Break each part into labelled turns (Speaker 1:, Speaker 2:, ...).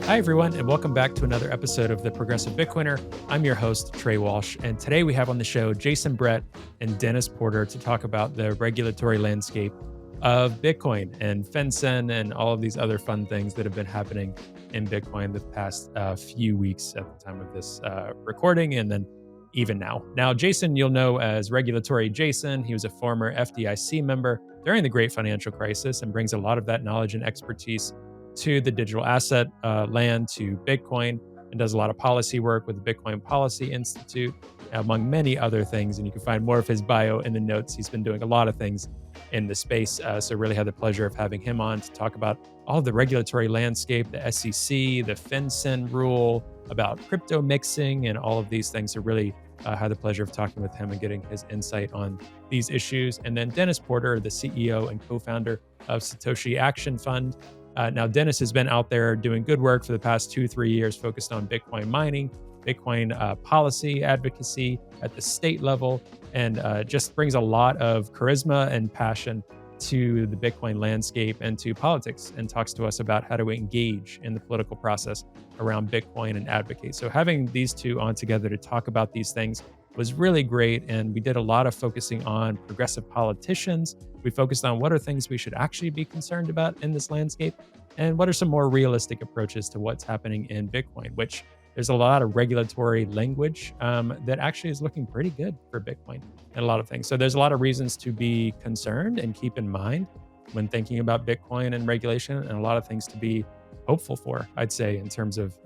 Speaker 1: Hi, everyone, and welcome back to another episode of The Progressive Bitcoiner. I'm your host, Trey Walsh, and today we have on the show Jason Brett and Dennis Porter to talk about the regulatory landscape of Bitcoin and FinCen and all of these other fun things that have been happening in Bitcoin the past few weeks at the time of this recording, and then even now. Now, Jason, you'll know as Regulatory Jason. He was a former FDIC member during the Great Financial Crisis and brings a lot of that knowledge and expertise to the digital asset land, to Bitcoin, and does a lot of policy work with the Bitcoin Policy Institute, among many other things. And you can find more of his bio in the notes. He's been doing a lot of things in the space. So, really had the pleasure of having him on to talk about all of the regulatory landscape, the SEC, the FinCen rule, about crypto mixing, and all of these things. So, really had the pleasure of talking with him and getting his insight on these issues. And then Dennis Porter, the CEO and co founder of Satoshi Action Fund. Now, Dennis has been out there doing good work for the past 2-3 years, focused on Bitcoin mining, Bitcoin policy advocacy at the state level, and just brings a lot of charisma and passion to the Bitcoin landscape and to politics, and talks to us about how to engage in the political process around Bitcoin and advocate. So, having these two on together to talk about these things was really great. And we did a lot of focusing on progressive politicians. We focused on what are things we should actually be concerned about in this landscape, and what are some more realistic approaches to what's happening in Bitcoin, which there's a lot of regulatory language that actually is looking pretty good for Bitcoin and a lot of things. So there's a lot of reasons to be concerned and keep in mind when thinking about Bitcoin and regulation, and a lot of things to be hopeful for, I'd say, in terms of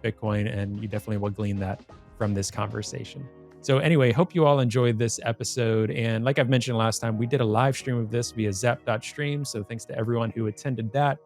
Speaker 1: Bitcoin. And you definitely will glean that from this conversation. So anyway, hope you all enjoyed this episode. And like I've mentioned last time, we did a live stream of this via zap.stream. So thanks to everyone who attended that.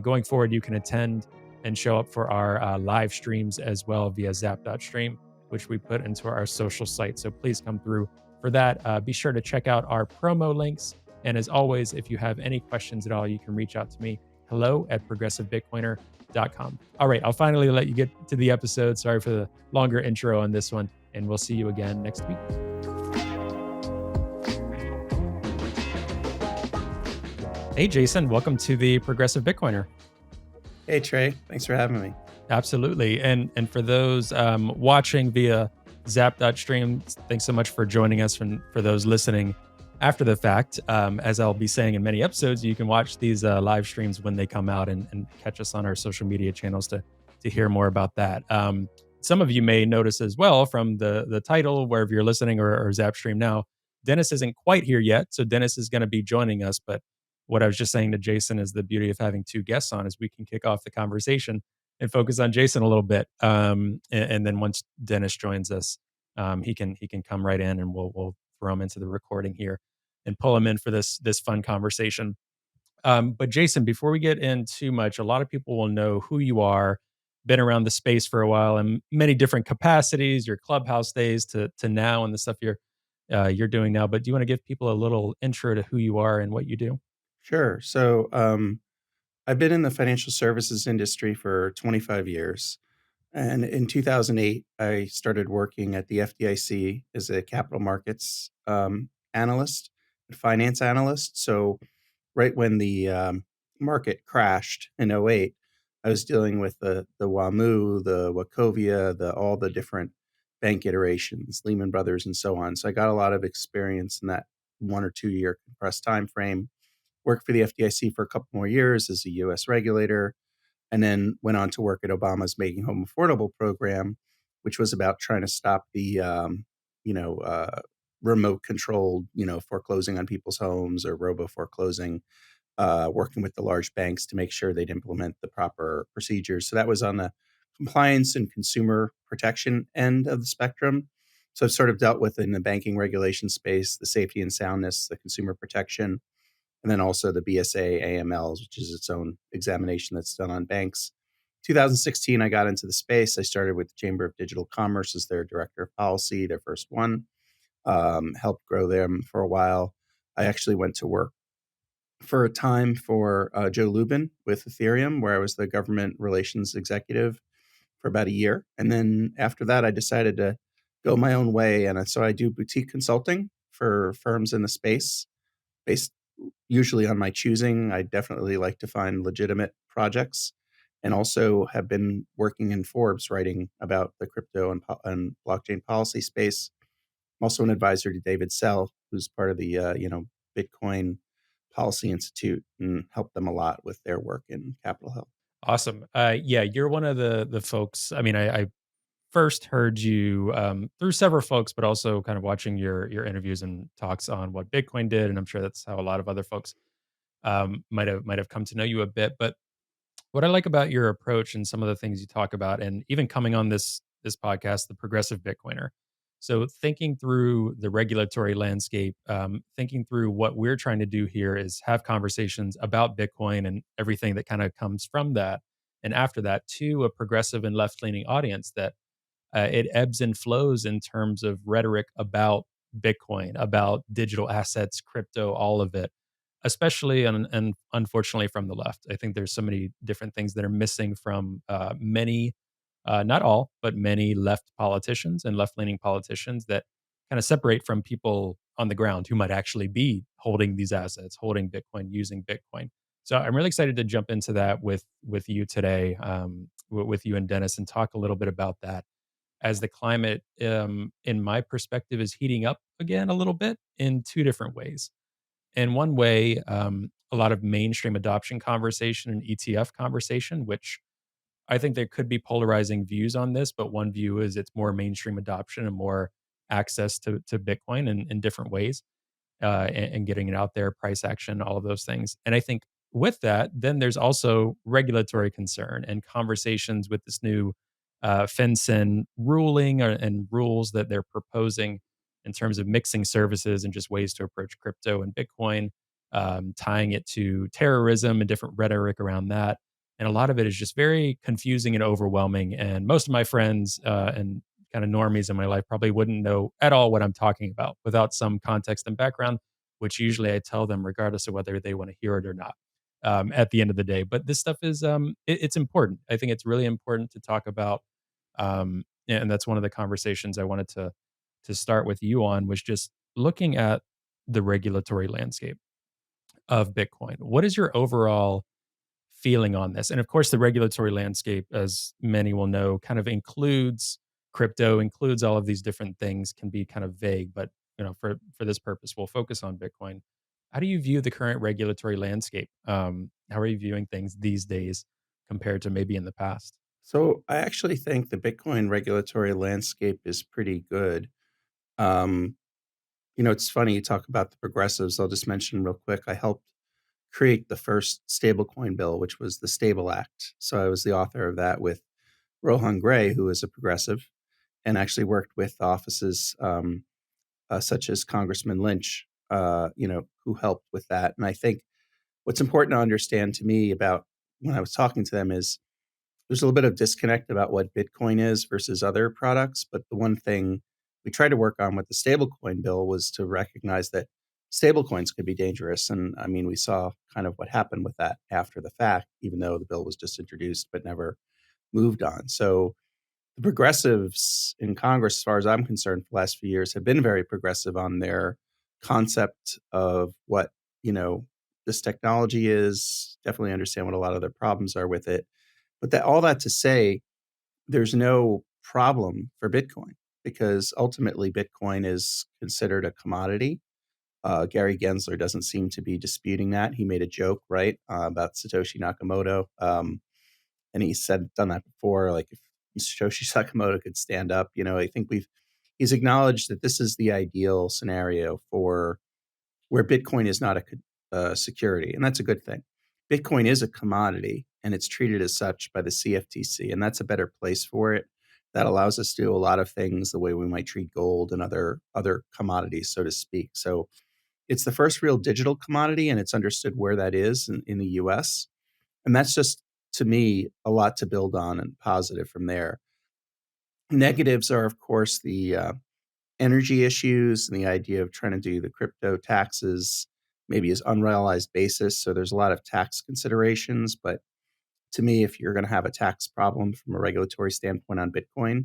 Speaker 1: Going forward, you can attend and show up for our live streams as well via zap.stream, which we put into our social site. So please come through for that. Be sure to check out our promo links. And as always, if you have any questions at all, you can reach out to me, hello@progressivebitcoiner.com. All right, I'll finally let you get to the episode. Sorry for the longer intro on this one, and we'll see you again next week. Hey, Jason, welcome to the Progressive Bitcoiner.
Speaker 2: Hey, Trey. Thanks for having me.
Speaker 1: Absolutely. And for those watching via zap.stream, thanks so much for joining us. And for those listening after the fact, as I'll be saying in many episodes, you can watch these live streams when they come out, and catch us on our social media channels to hear more about that. Some of you may notice as well from the title, wherever you're listening, or Zap Stream now, Dennis isn't quite here yet. So Dennis is going to be joining us. But what I was just saying to Jason is the beauty of having two guests on is we can kick off the conversation and focus on Jason a little bit. And then once Dennis joins us, he can come right in, and we'll throw him into the recording here and pull him in for this fun conversation. But Jason, before we get in too much, a lot of people will know who you are, been around the space for a while in many different capacities, your Clubhouse days to now, and the stuff you're doing now. But do you want to give people a little intro to who you are and what you do?
Speaker 2: Sure. So I've been in the financial services industry for 25 years. And in 2008, I started working at the FDIC as a capital markets analyst, finance analyst. So right when the market crashed in '08, I was dealing with the WAMU, the Wachovia, all the different bank iterations, Lehman Brothers, and so on. So I got a lot of experience in that 1 or 2 year compressed time frame. Worked for the FDIC for a couple more years as a U.S. regulator, and then went on to work at Obama's Making Home Affordable program, which was about trying to stop the, remote controlled, foreclosing on people's homes, or robo foreclosing, working with the large banks to make sure they'd implement the proper procedures. So that was on the compliance and consumer protection end of the spectrum. So I've sort of dealt with in the banking regulation space, the safety and soundness, the consumer protection, and then also the BSA AMLs, which is its own examination that's done on banks. 2016, I got into the space. I started with the Chamber of Digital Commerce as their director of policy, their first one, helped grow them for a while. I actually went to work for a time for Joe Lubin with Ethereum, where I was the government relations executive for about a year. And then after that, I decided to go my own way. And so I do boutique consulting for firms in the space based usually on my choosing. I definitely like to find legitimate projects. and also have been working in Forbes writing about the crypto and blockchain policy space. I'm also an advisor to David Sell, who's part of the Bitcoin Policy Institute, and helped them a lot with their work in Capitol Hill.
Speaker 1: Awesome. Yeah, you're one of the folks. I mean, I first heard you through several folks, but also kind of watching your interviews and talks on what Bitcoin did, and I'm sure that's how a lot of other folks might have come to know you a bit. But what I like about your approach and some of the things you talk about, and even coming on this podcast, the progressive Bitcoiner. So thinking through the regulatory landscape, thinking through what we're trying to do here is have conversations about Bitcoin and everything that kind of comes from that, and after that, to a progressive and left leaning audience that it ebbs and flows in terms of rhetoric about Bitcoin, about digital assets, crypto, all of it, especially and unfortunately from the left. I think there's so many different things that are missing from many, not all, but many left politicians and left leaning politicians that kind of separate from people on the ground who might actually be holding these assets, holding Bitcoin, using Bitcoin. So I'm really excited to jump into that with you today, with you and Dennis, and talk a little bit about that as the climate, in my perspective, is heating up again a little bit in two different ways. In one way, a lot of mainstream adoption conversation and ETF conversation, which I think there could be polarizing views on this, but one view is it's more mainstream adoption and more access to Bitcoin in different ways, and getting it out there, price action, all of those things. And I think with that, then there's also regulatory concern and conversations with this new FinCen ruling and rules that they're proposing in terms of mixing services and just ways to approach crypto and Bitcoin, tying it to terrorism and different rhetoric around that. And a lot of it is just very confusing and overwhelming. And most of my friends and kind of normies in my life probably wouldn't know at all what I'm talking about without some context and background, which usually I tell them regardless of whether they want to hear it or not, at the end of the day. But this stuff is it's important. I think it's really important to talk about, and that's one of the conversations I wanted to start with you on, was just looking at the regulatory landscape of Bitcoin. What is your overall feeling on this? And of course, the regulatory landscape, as many will know, kind of includes crypto, includes all of these different things, can be kind of vague, but for this purpose, we'll focus on Bitcoin. How do you view the current regulatory landscape? How are you viewing things these days compared to maybe in the past?
Speaker 2: So I actually think the Bitcoin regulatory landscape is pretty good. Um, it's funny you talk about the progressives. I'll just mention real quick. I helped create the first stablecoin bill, which was the Stable Act. So I was the author of that with Rohan Gray, who is a progressive, and actually worked with offices such as Congressman Lynch, who helped with that. And I think what's important to understand to me about when I was talking to them is there's a little bit of disconnect about what Bitcoin is versus other products. But the one thing we tried to work on with the stablecoin bill was to recognize that stablecoins could be dangerous. And I mean, we saw kind of what happened with that after the fact, even though the bill was just introduced but never moved on. So the progressives in Congress, as far as I'm concerned, for the last few years have been very progressive on their concept of what, you know, this technology is, definitely understand what a lot of their problems are with it. But that all that to say, there's no problem for Bitcoin because ultimately Bitcoin is considered a commodity. Gary Gensler doesn't seem to be disputing that. He made a joke, right, about Satoshi Nakamoto. And he said, done that before, like if Satoshi Sakamoto could stand up, I think he's acknowledged that this is the ideal scenario for where Bitcoin is not a security, and that's a good thing. Bitcoin is a commodity, and it's treated as such by the CFTC, and that's a better place for it. That allows us to do a lot of things the way we might treat gold and other commodities, so to speak. So it's the first real digital commodity, and it's understood where that is in the U.S. And that's just, to me, a lot to build on and positive from there. Negatives are, of course, the energy issues and the idea of trying to do the crypto taxes maybe as unrealized basis. So there's a lot of tax considerations. But to me, if you're going to have a tax problem from a regulatory standpoint on Bitcoin,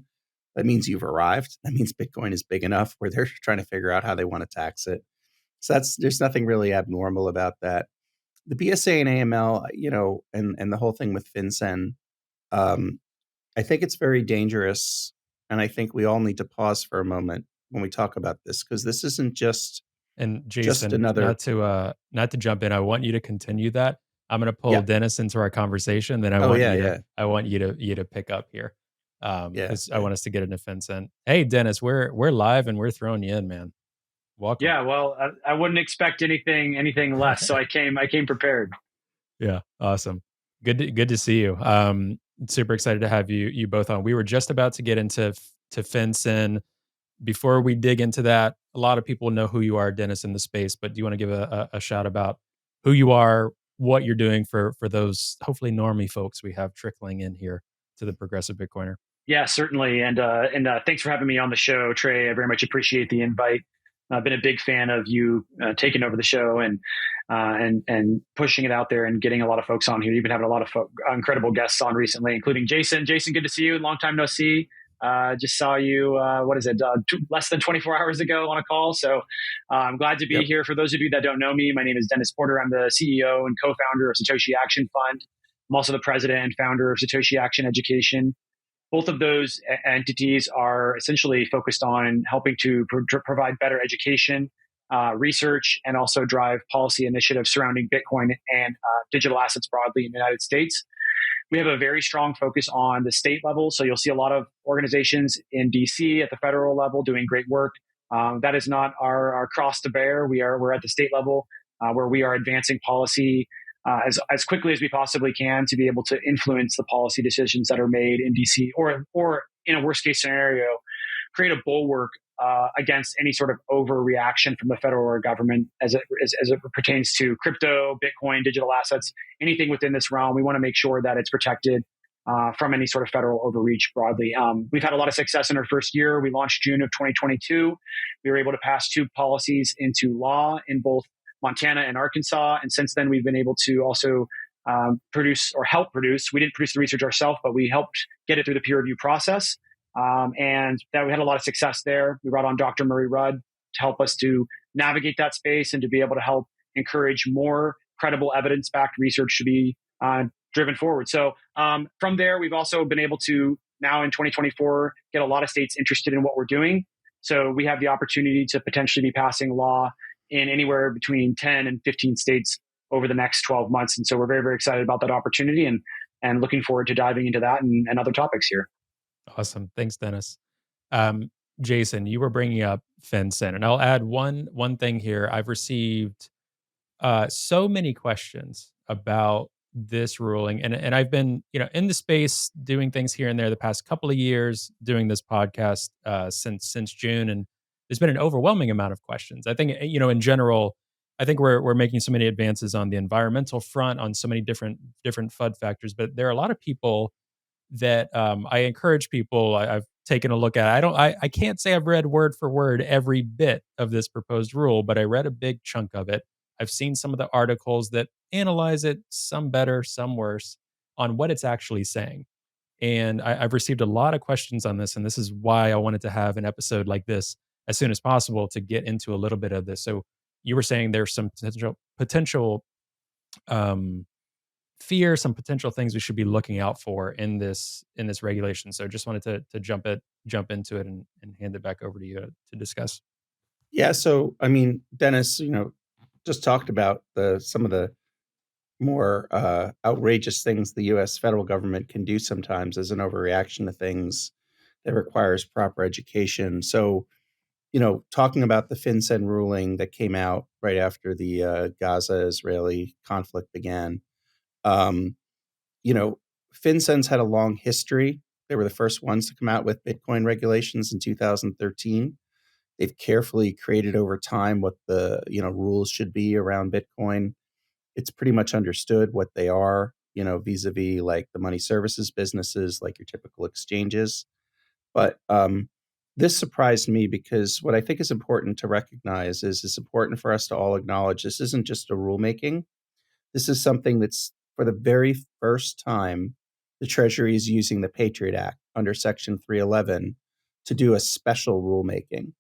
Speaker 2: that means you've arrived. That means Bitcoin is big enough where they're trying to figure out how they want to tax it. So there's nothing really abnormal about that. The BSA and AML, and the whole thing with FinCen, Um, I think it's very dangerous, and I think we all need to pause for a moment when we talk about this, because this isn't
Speaker 1: And
Speaker 2: just
Speaker 1: Jason,
Speaker 2: another.
Speaker 1: not to jump in, I want you to continue that. I'm going to pull
Speaker 2: Yeah.
Speaker 1: Dennis into our conversation. Then
Speaker 2: Oh yeah, yeah,
Speaker 1: I want you to pick up here,
Speaker 2: yeah,
Speaker 1: because I
Speaker 2: yeah.
Speaker 1: want us to get into FinCen. Hey, Dennis, we're live and we're throwing you in, man. Welcome.
Speaker 3: Yeah, well, I wouldn't expect anything less, so I came prepared.
Speaker 1: Yeah, awesome. Good to see you. Super excited to have you both on. We were just about to get into to FinCen. Before we dig into that, a lot of people know who you are, Dennis, in the space. But do you want to give a shout about who you are, what you're doing for those hopefully normie folks we have trickling in here to the Progressive Bitcoiner?
Speaker 3: Yeah, certainly, and thanks for having me on the show, Trey. I very much appreciate the invite. I've been a big fan of you taking over the show and pushing it out there and getting a lot of folks on here. You've been having a lot of incredible guests on recently, including Jason. Jason, good to see you. Long time no see. Just saw you. What is it? Less than 24 hours ago on a call. So I'm glad to be
Speaker 2: Yep.
Speaker 3: here. For those of you that don't know me, my name is Dennis Porter. I'm the CEO and co-founder of Satoshi Action Fund. I'm also the president and founder of Satoshi Action Education. Both of those entities are essentially focused on helping to provide better education, research, and also drive policy initiatives surrounding Bitcoin and digital assets broadly in the United States. We have a very strong focus on the state level. So you'll see a lot of organizations in DC at the federal level doing great work. That is not our cross to bear. We're at the state level where we are advancing policy as quickly as we possibly can to be able to influence the policy decisions that are made in DC, or in a worst case scenario, create a bulwark against any sort of overreaction from the federal government as it pertains to crypto, Bitcoin, digital assets, anything within this realm. We want to make sure that it's protected from any sort of federal overreach broadly. We've had a lot of success in our first year. We launched June of 2022. We were able to pass 2 policies into law in both Montana and Arkansas. And since then, we've been able to also produce or help produce. We didn't produce the research ourselves, but we helped get it through the peer review process. And that we had a lot of success there. We brought on Dr. Murray Rudd to help us to navigate that space and to be able to help encourage more credible evidence-backed research to be driven forward. So from there, we've also been able to now in 2024 get a lot of states interested in what we're doing. So we have the opportunity to potentially be passing law in anywhere between 10 and 15 states over the next 12 months. And so we're very, very excited about that opportunity and looking forward to diving into that and other topics here.
Speaker 1: Awesome. Thanks, Dennis. Um, Jason, you were bringing up FinCen, and I'll add one thing here. I've received so many questions about this ruling, and I've been in the space doing things here and there the past couple of years, doing this podcast since June, and there's been an overwhelming amount of questions. I think in general, I think we're making so many advances on the environmental front on so many different FUD factors, but there are a lot of people that I encourage people. I've taken a look at. I can't say I've read word for word every bit of this proposed rule, but I read a big chunk of it. I've seen some of the articles that analyze it, some better, some worse, on what it's actually saying. And I've received a lot of questions on this, and this is why I wanted to have an episode like this as soon as possible to get into a little bit of this. So you were saying there's some potential um, fear, some potential things we should be looking out for in this regulation. So just wanted to jump into it and hand it back over to you to discuss.
Speaker 2: Yeah. So, I mean, Dennis, just talked about some of the more outrageous things the U.S. federal government can do sometimes as an overreaction to things that requires proper education. So, talking about the FinCen ruling that came out right after the Gaza-Israeli conflict began, um, you know, FinCEN's had a long history. They were the first ones to come out with Bitcoin regulations in 2013. They've carefully created over time what the rules should be around Bitcoin. It's pretty much understood what they are, vis-a-vis like the money services businesses, like your typical exchanges. But this surprised me because what I think is important to recognize is it's important for us to all acknowledge this isn't just a rulemaking. This is something that's for the very first time, the Treasury is using the Patriot Act under Section 311 to do a special rulemaking.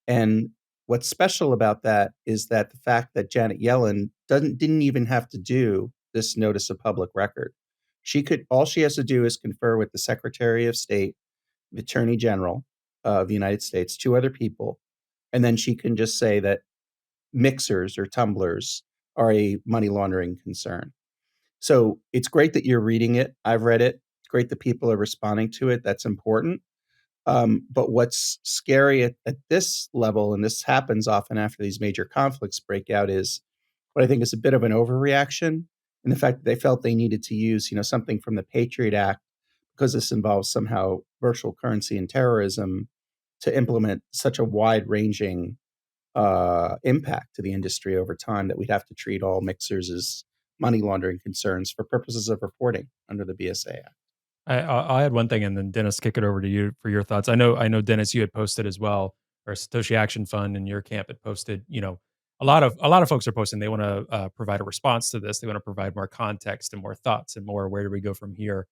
Speaker 2: And what's special about that is that the fact that Janet Yellen didn't even have to do this notice of public record. All she has to do is confer with the Secretary of State, the Attorney General of the United States, two other people, and then she can just say that mixers or tumblers are a money laundering concern. So it's great that you're reading it. I've read it. It's great that people are responding to it. That's important. But what's scary at this level, and this happens often after these major conflicts break out, is what I think is a bit of an overreaction in the fact that they felt they needed to use, something from the Patriot Act, because this involves somehow virtual currency and terrorism, to implement such a wide-ranging impact to the industry over time that we'd have to treat all mixers as money laundering concerns for purposes of reporting under the BSA Act.
Speaker 1: I'll add one thing, and then Dennis, kick it over to you for your thoughts. I know, Dennis, you had posted as well, or Satoshi Action Fund in your camp had posted. A lot of folks are posting. They want to provide a response to this. They want to provide more context and more thoughts and more. Where do we go from here?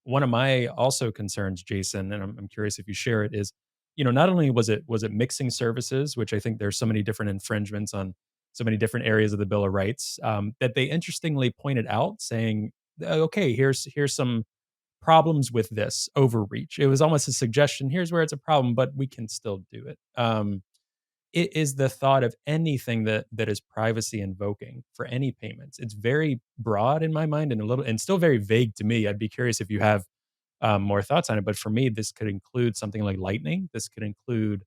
Speaker 1: One of my also concerns, Jason, and I'm curious if you share it, is not only was it mixing services, which I think there's so many different infringements on so many different areas of the Bill of Rights, that they interestingly pointed out, saying, okay, here's some problems with this overreach. It was almost a suggestion. Here's where it's a problem, but we can still do it. It is the thought of anything that is privacy invoking for any payments. It's very broad in my mind and still very vague to me. I'd be curious if you have more thoughts on it. But for me, this could include something like Lightning. This could include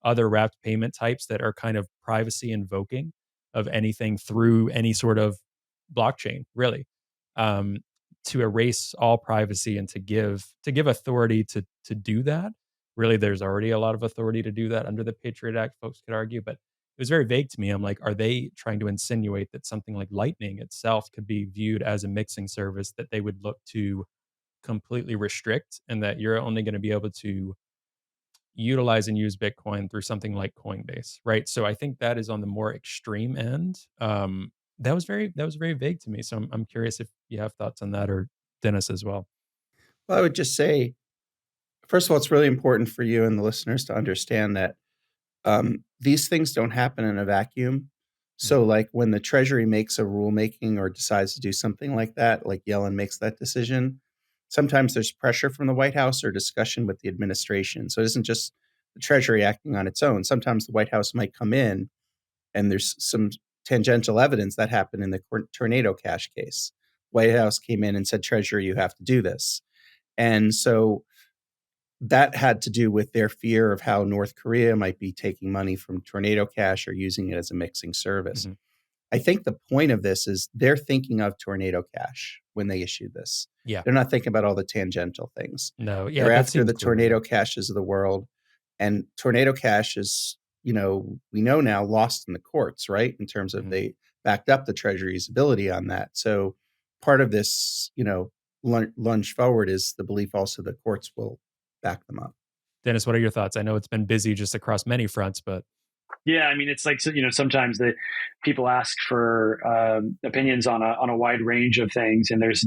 Speaker 1: other wrapped payment types that are kind of privacy invoking of anything through any sort of blockchain, really, um, to erase all privacy and to give authority to do that. Really, there's already a lot of authority to do that under the Patriot Act. Folks could argue, but it was very vague to me. I'm like, are they trying to insinuate that something like Lightning itself could be viewed as a mixing service that they would look to completely restrict, and that you're only going to be able to utilize and use Bitcoin through something like Coinbase, right? So I think that is on the more extreme end. That was very vague to me. So I'm curious if you have thoughts on that, or Dennis as well.
Speaker 2: Well, I would just say, first of all, it's really important for you and the listeners to understand that these things don't happen in a vacuum. So, like when the Treasury makes a rulemaking or decides to do something like that, like Yellen makes that decision, sometimes there's pressure from the White House or discussion with the administration. So it isn't just the Treasury acting on its own. Sometimes the White House might come in, and there's some tangential evidence that happened in the Tornado Cash case. White House came in and said, Treasury, you have to do this. And so that had to do with their fear of how North Korea might be taking money from Tornado Cash or using it as a mixing service.
Speaker 1: Mm-hmm.
Speaker 2: I think the point of this is they're thinking of Tornado Cash when they issue this.
Speaker 1: Yeah.
Speaker 2: They're not thinking about all the tangential things.
Speaker 1: No. Yeah.
Speaker 2: They're
Speaker 1: that
Speaker 2: after
Speaker 1: seems
Speaker 2: the
Speaker 1: clear.
Speaker 2: Tornado Cashes of the world. And Tornado Cash is, we know now, lost in the courts, right? In terms of they backed up the Treasury's ability on that. So part of this, lunge forward is the belief also the courts will back them up.
Speaker 1: Dennis, what are your thoughts? I know it's been busy just across many fronts, but
Speaker 3: yeah, I mean, it's like, sometimes the people ask for opinions on a wide range of things, and there's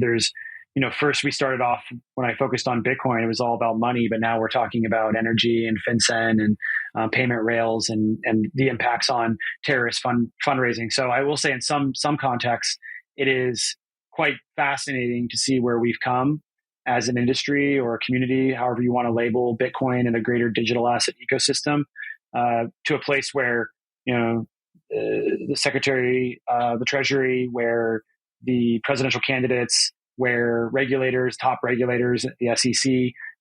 Speaker 3: first we started off when I focused on Bitcoin, it was all about money, but now we're talking about energy and FinCen and payment rails and the impacts on terrorist fundraising. So I will say, in some contexts, it is quite fascinating to see where we've come as an industry or a community, however you want to label Bitcoin and the greater digital asset ecosystem, to a place where, the Secretary, the Treasury, where the presidential candidates, where regulators, top regulators at the SEC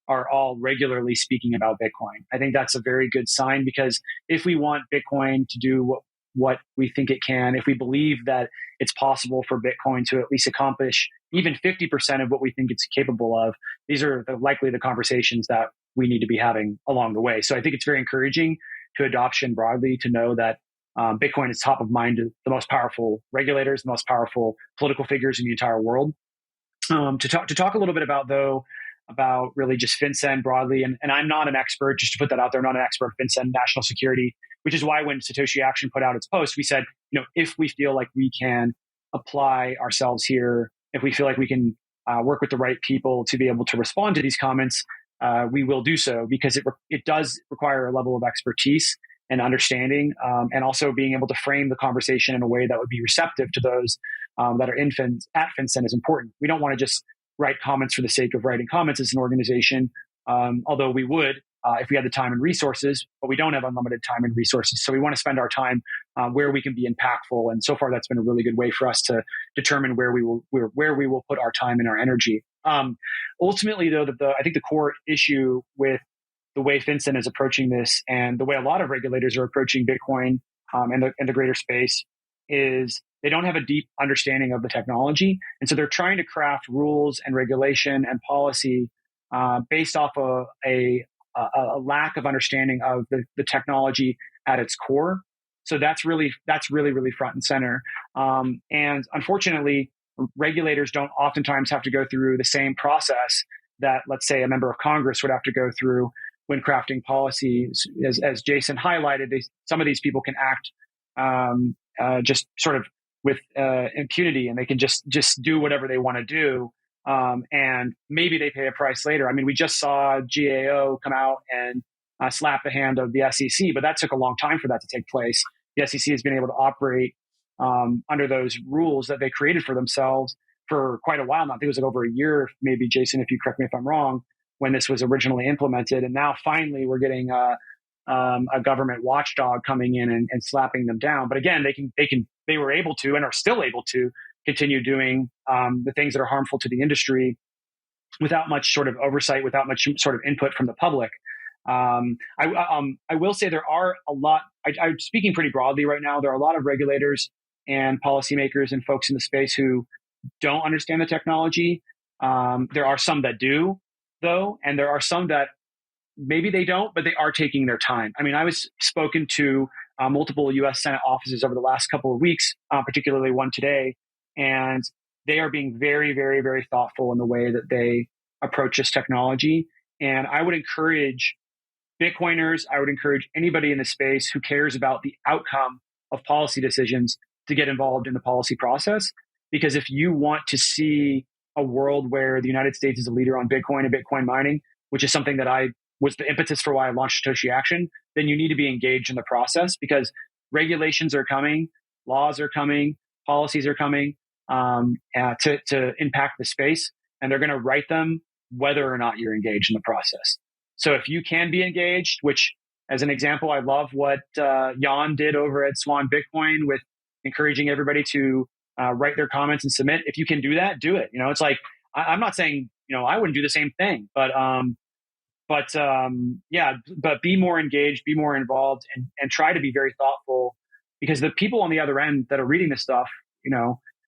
Speaker 3: are all regularly speaking about Bitcoin. I think that's a very good sign, because if we want Bitcoin to do what we think it can, if we believe that it's possible for Bitcoin to at least accomplish even 50% of what we think it's capable of, these are likely the conversations that we need to be having along the way. So I think it's very encouraging to adoption broadly to know that Bitcoin is top of mind to the most powerful regulators, the most powerful political figures in the entire world. To talk a little bit about really just FinCen broadly, and I'm not an expert, just to put that out there, I'm not an expert in FinCen national security, which is why when Satoshi Action put out its post, we said, if we feel like we can apply ourselves here, if we feel like we can work with the right people to be able to respond to these comments, we will do so, because it does require a level of expertise and understanding, and also being able to frame the conversation in a way that would be receptive to those that are at FinCen is important. We don't want to just write comments for the sake of writing comments as an organization. Although we would, if we had the time and resources, but we don't have unlimited time and resources. So we want to spend our time where we can be impactful. And so far, that's been a really good way for us to determine where we will put our time and our energy. Ultimately, though, I think the core issue with the way FinCen is approaching this, and the way a lot of regulators are approaching Bitcoin and the greater space, is they don't have a deep understanding of the technology, and so they're trying to craft rules and regulation and policy based off of a lack of understanding of the technology at its core. So that's really front and center. And unfortunately, regulators don't oftentimes have to go through the same process that, let's say, a member of Congress would have to go through when crafting policies. As Jason highlighted, some of these people can act just sort of with impunity, and they can just do whatever they want to do. And maybe they pay a price later. I mean, we just saw GAO come out and slap the hand of the SEC, but that took a long time for that to take place. The SEC has been able to operate under those rules that they created for themselves for quite a while now. I think it was like over a year, maybe, Jason, if you correct me if I'm wrong, when this was originally implemented. And now finally we're getting a government watchdog coming in and slapping them down. But again, they were able to, and are still able to, continue doing the things that are harmful to the industry without much sort of oversight, without much sort of input from the public. I will say there are a lot, I'm speaking pretty broadly right now, there are a lot of regulators and policymakers and folks in the space who don't understand the technology. There are some that do, though, and there are some that maybe they don't, but they are taking their time. I mean, I was spoken to multiple U.S. Senate offices over the last couple of weeks, particularly one today, and they are being very, very, very thoughtful in the way that they approach this technology. And I would encourage Bitcoiners, I would encourage anybody in the space who cares about the outcome of policy decisions to get involved in the policy process. Because if you want to see a world where the United States is a leader on Bitcoin and Bitcoin mining, which is something that was the impetus for why I launched Satoshi Action, then you need to be engaged in the process, because regulations are coming, laws are coming, policies are coming to impact the space, and they're going to write them whether or not you're engaged in the process. So if you can be engaged, which, as an example, I love what Jan did over at Swan Bitcoin with encouraging everybody to write their comments and submit. If you can do that, do it. It's like, I'm not saying, I wouldn't do the same thing, but be more engaged, be more involved, and try to be very thoughtful, because the people on the other end that are reading this stuff,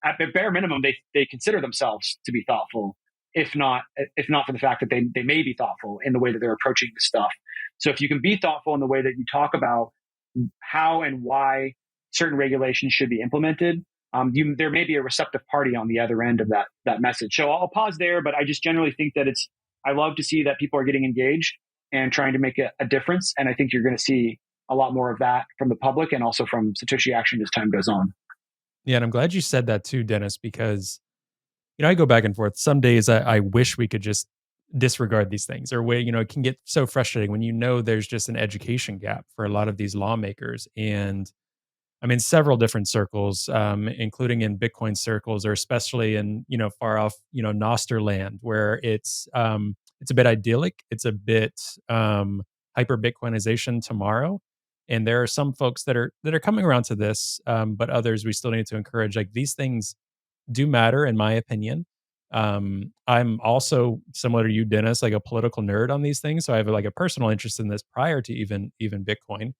Speaker 3: at the bare minimum, they consider themselves to be thoughtful, if not for the fact that they may be thoughtful in the way that they're approaching this stuff. So if you can be thoughtful in the way that you talk about how and why certain regulations should be implemented, there may be a receptive party on the other end of that message. So I'll pause there, but I just generally think that I love to see that people are getting engaged and trying to make a difference. And I think you're going to see a lot more of that from the public and also from Satoshi Action as time goes on.
Speaker 1: Yeah, and I'm glad you said that too, Dennis, because I go back and forth. Some days I wish we could just disregard these things, or it can get so frustrating when there's just an education gap for a lot of these lawmakers. And I'm in several different circles, including in Bitcoin circles, or especially in far off Noster land, where it's a bit idyllic, it's a bit hyper Bitcoinization tomorrow, and there are some folks that are coming around to this, but others we still need to encourage. Like, these things do matter, in my opinion. I'm also, similar to you, Dennis, like a political nerd on these things, so I have like a personal interest in this prior to even Bitcoin.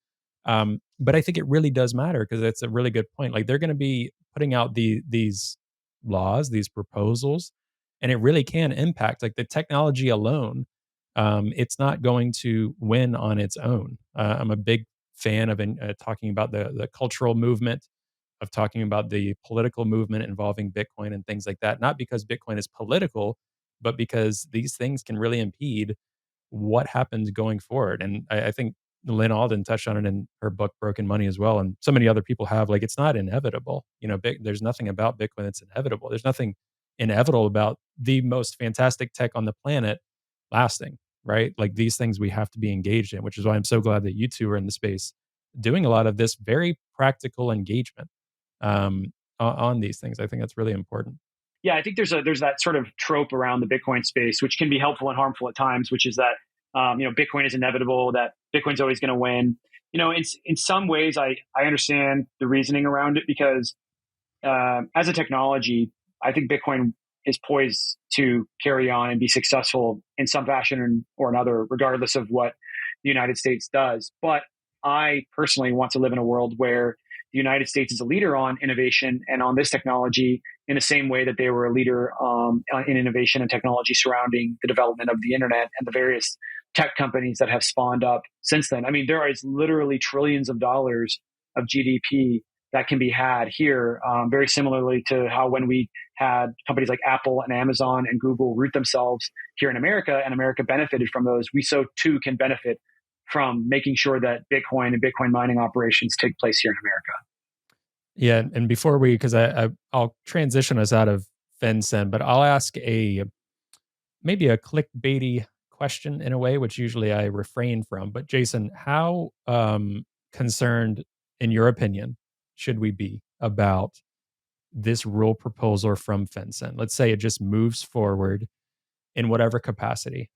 Speaker 1: But I think it really does matter, because it's a really good point. Like, they're going to be putting out these laws, these proposals, and it really can impact, like, the technology alone. It's not going to win on its own. I'm a big fan of talking about the cultural movement, of talking about the political movement involving Bitcoin and things like that. Not because Bitcoin is political, but because these things can really impede what happens going forward. And I think Lynn Alden touched on it in her book Broken Money as well, and so many other people have. Like, it's not inevitable. There's nothing about Bitcoin that's inevitable. There's nothing inevitable about the most fantastic tech on the planet lasting, right? Like, these things we have to be engaged in, which is why I'm so glad that you two are in the space doing a lot of this very practical engagement on these things. I think that's really important.
Speaker 3: Yeah, I think there's that sort of trope around the Bitcoin space, which can be helpful and harmful at times, which is that Bitcoin is inevitable, that Bitcoin's always going to win. In some ways, I understand the reasoning around it because as a technology, I think Bitcoin is poised to carry on and be successful in some fashion or another, regardless of what the United States does. But I personally want to live in a world where the United States is a leader on innovation and on this technology in the same way that they were a leader in innovation and technology surrounding the development of the internet and the various tech companies that have spawned up since then. I mean, there is literally trillions of dollars of GDP that can be had here, very similarly to how when we had companies like Apple and Amazon and Google root themselves here in America, and America benefited from those, we so too can benefit from making sure that Bitcoin and Bitcoin mining operations take place here in America.
Speaker 1: Yeah, and before because I'll transition us out of FinCen, but I'll ask maybe a clickbaity question in a way, which usually I refrain from. But Jason, how concerned, in your opinion, should we be about this rule proposal from FinCen? Let's say it just moves forward in whatever capacity.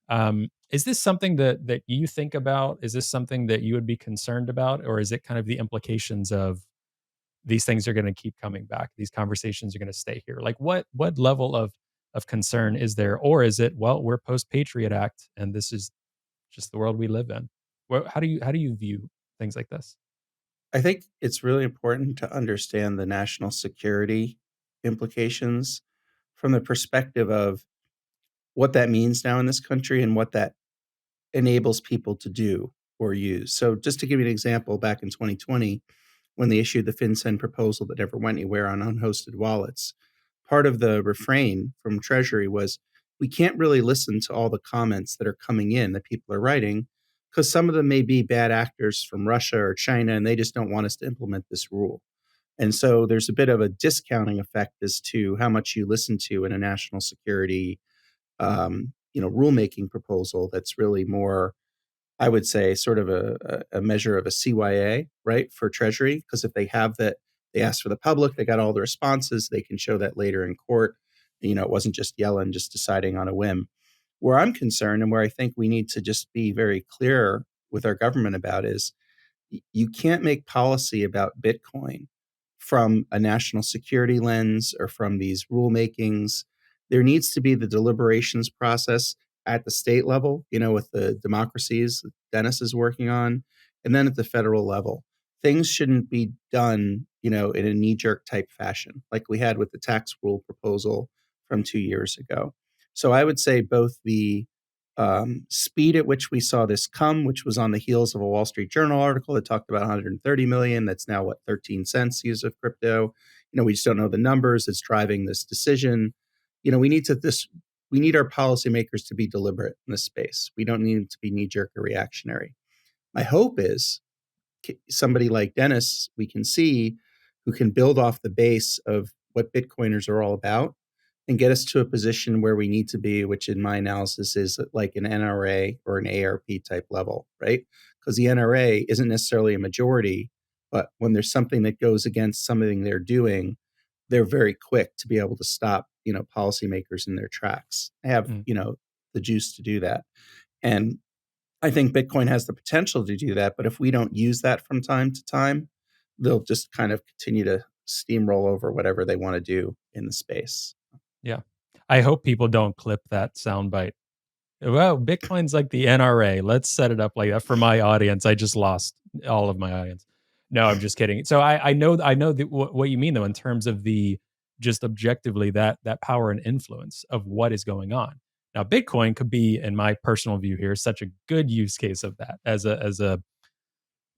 Speaker 1: Is this something that you think about? Is this something that you would be concerned about, or is it kind of the implications of these things are going to keep coming back? These conversations are going to stay here. Like what level of concern is there, or is it, well, we're post Patriot Act and this is just the world we live in? How do you view things like this?
Speaker 2: I think it's really important to understand the national security implications from the perspective of what that means now in this country and what that enables people to do or use. So, just to give you an example, back in 2020, when they issued the FinCEN proposal that never went anywhere on unhosted wallets, part of the refrain from Treasury was we can't really listen to all the comments that are coming in that people are writing because some of them may be bad actors from Russia or China and they just don't want us to implement this rule. And so there's a bit of a discounting effect as to how much you listen to in a national security rulemaking proposal that's really more, I would say, sort of a measure of a CYA, right, for Treasury. Because if they have that, they asked for the public, they got all the responses, they can show that later in court. It wasn't just Yellen just deciding on a whim. Where I'm concerned and where I think we need to just be very clear with our government about is you can't make policy about Bitcoin from a national security lens or from these rulemakings. There needs to be the deliberations process at the state level, with the democracies that Dennis is working on, and then at the federal level. Things shouldn't be done, in a knee-jerk type fashion, like we had with the tax rule proposal from 2 years ago. So I would say both the speed at which we saw this come, which was on the heels of a Wall Street Journal article that talked about 130 million. That's now 13 cents use of crypto. We just don't know the numbers. It's driving this decision. We need our policymakers to be deliberate in this space. We don't need them to be knee jerk or reactionary. My hope is somebody like Dennis we can see who can build off the base of what Bitcoiners are all about and get us to a position where we need to be, which in my analysis is like an NRA or an ARP type level, right? Because the NRA isn't necessarily a majority, but when there's something that goes against something they're doing, they're very quick to be able to stop, policymakers in their tracks. They have, the juice to do that. And I think Bitcoin has the potential to do that, but if we don't use that from time to time, they'll just kind of continue to steamroll over whatever they want to do in the space.
Speaker 1: Yeah. I hope people don't clip that soundbite. Well, Bitcoin's like the NRA. Let's set it up like that for my audience. I just lost all of my audience. No, I'm just kidding. So I know what you mean though in terms of the just objectively that power and influence of what is going on. Now, Bitcoin could be, in my personal view here, such a good use case of that as a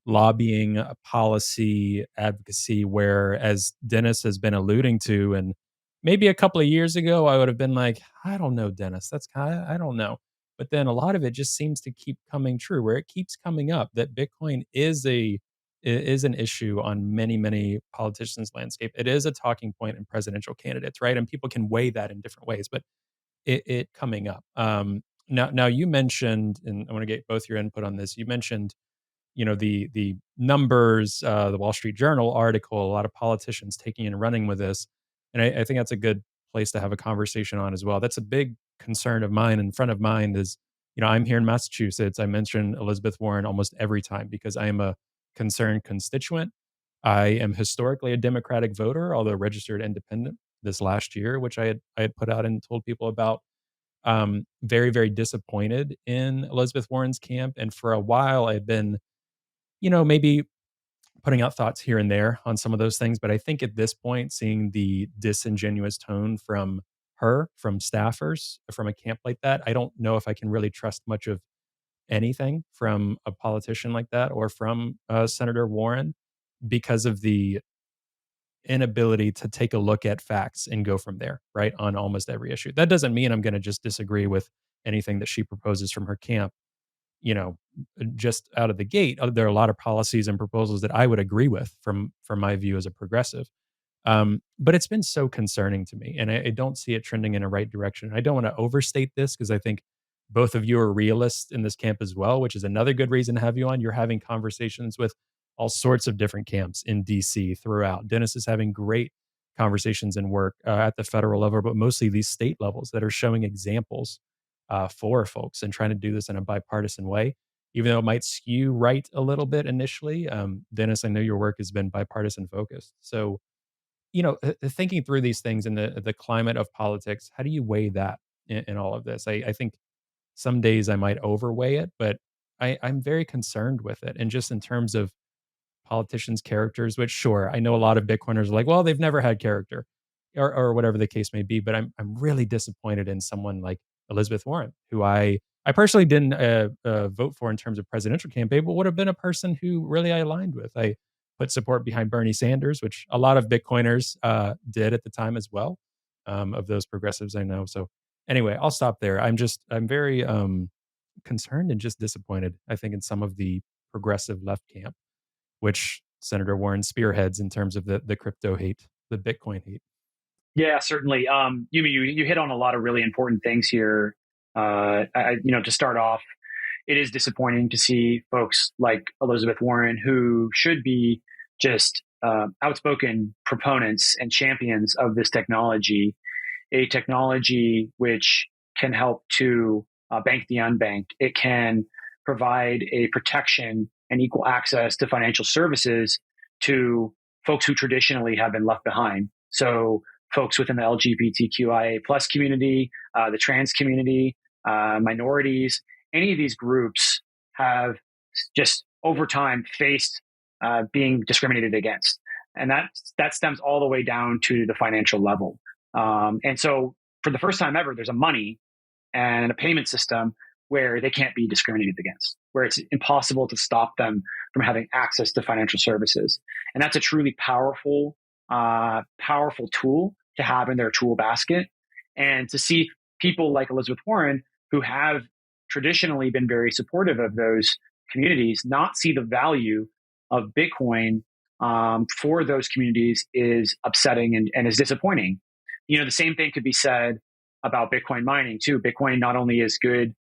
Speaker 1: lobbying, policy advocacy, where, as Dennis has been alluding to, and maybe a couple of years ago, I would have been like, I don't know, Dennis, that's kind of, I don't know. But then a lot of it just seems to keep coming true, where it keeps coming up that Bitcoin is an issue on many politicians' landscape. It is a talking point in presidential candidates, right? And people can weigh that in different ways, but it coming up. Now you mentioned, and I want to get both your input on this. You mentioned the numbers, the Wall Street Journal article, a lot of politicians taking and running with this, and I think that's a good place to have a conversation on as well. That's a big concern of mine and front of mind is, I'm here in Massachusetts. I mention Elizabeth Warren almost every time because I am a concerned constituent. I am historically a Democratic voter, although registered independent this last year, which I had put out and told people about. Very, very disappointed in Elizabeth Warren's camp. And for a while, I've been, maybe putting out thoughts here and there on some of those things. But I think at this point, seeing the disingenuous tone from her, from staffers, from a camp like that, I don't know if I can really trust much of anything from a politician like that or from Senator Warren because of the inability to take a look at facts and go from there, right? On almost every issue. That doesn't mean I'm going to just disagree with anything that she proposes from her camp, you know, just out of the gate. There are a lot of policies and proposals that I would agree with from my view as a progressive. But it's been so concerning to me, and I don't see it trending in a right direction. I don't want to overstate this because I think both of you are realists in this camp as well, which is another good reason to have you on. You're having conversations with all sorts of different camps in DC throughout. Dennis is having great conversations and work at the federal level, but mostly these state levels that are showing examples for folks and trying to do this in a bipartisan way. Even though it might skew right a little bit initially, Dennis, I know your work has been bipartisan focused. So, thinking through these things in the climate of politics, how do you weigh that in all of this? I think some days I might overweigh it, but I'm very concerned with it. And just in terms of politicians' characters, which sure, I know a lot of Bitcoiners are like, well, they've never had character or whatever the case may be. But I'm really disappointed in someone like Elizabeth Warren, who I personally didn't vote for in terms of presidential campaign, but would have been a person who really I aligned with. I put support behind Bernie Sanders, which a lot of Bitcoiners did at the time as well, of those progressives I know. So anyway, I'll stop there. I'm very concerned and just disappointed, I think, in some of the progressive left camp, which Senator Warren spearheads in terms of the crypto hate, the Bitcoin hate.
Speaker 3: Yeah, certainly. You hit on a lot of really important things here. To start off, it is disappointing to see folks like Elizabeth Warren, who should be just outspoken proponents and champions of this technology, a technology which can help to bank the unbanked. It can provide a protection and equal access to financial services to folks who traditionally have been left behind. So folks within the LGBTQIA plus community, the trans community, minorities, any of these groups have just over time faced being discriminated against. And that stems all the way down to the financial level. And so for the first time ever, there's a money and a payment system where they can't be discriminated against, where it's impossible to stop them from having access to financial services. And that's a truly powerful tool to have in their tool basket. And to see people like Elizabeth Warren, who have traditionally been very supportive of those communities, not see the value of Bitcoin for those communities is upsetting and is disappointing. The same thing could be said about Bitcoin mining too. Bitcoin not only is good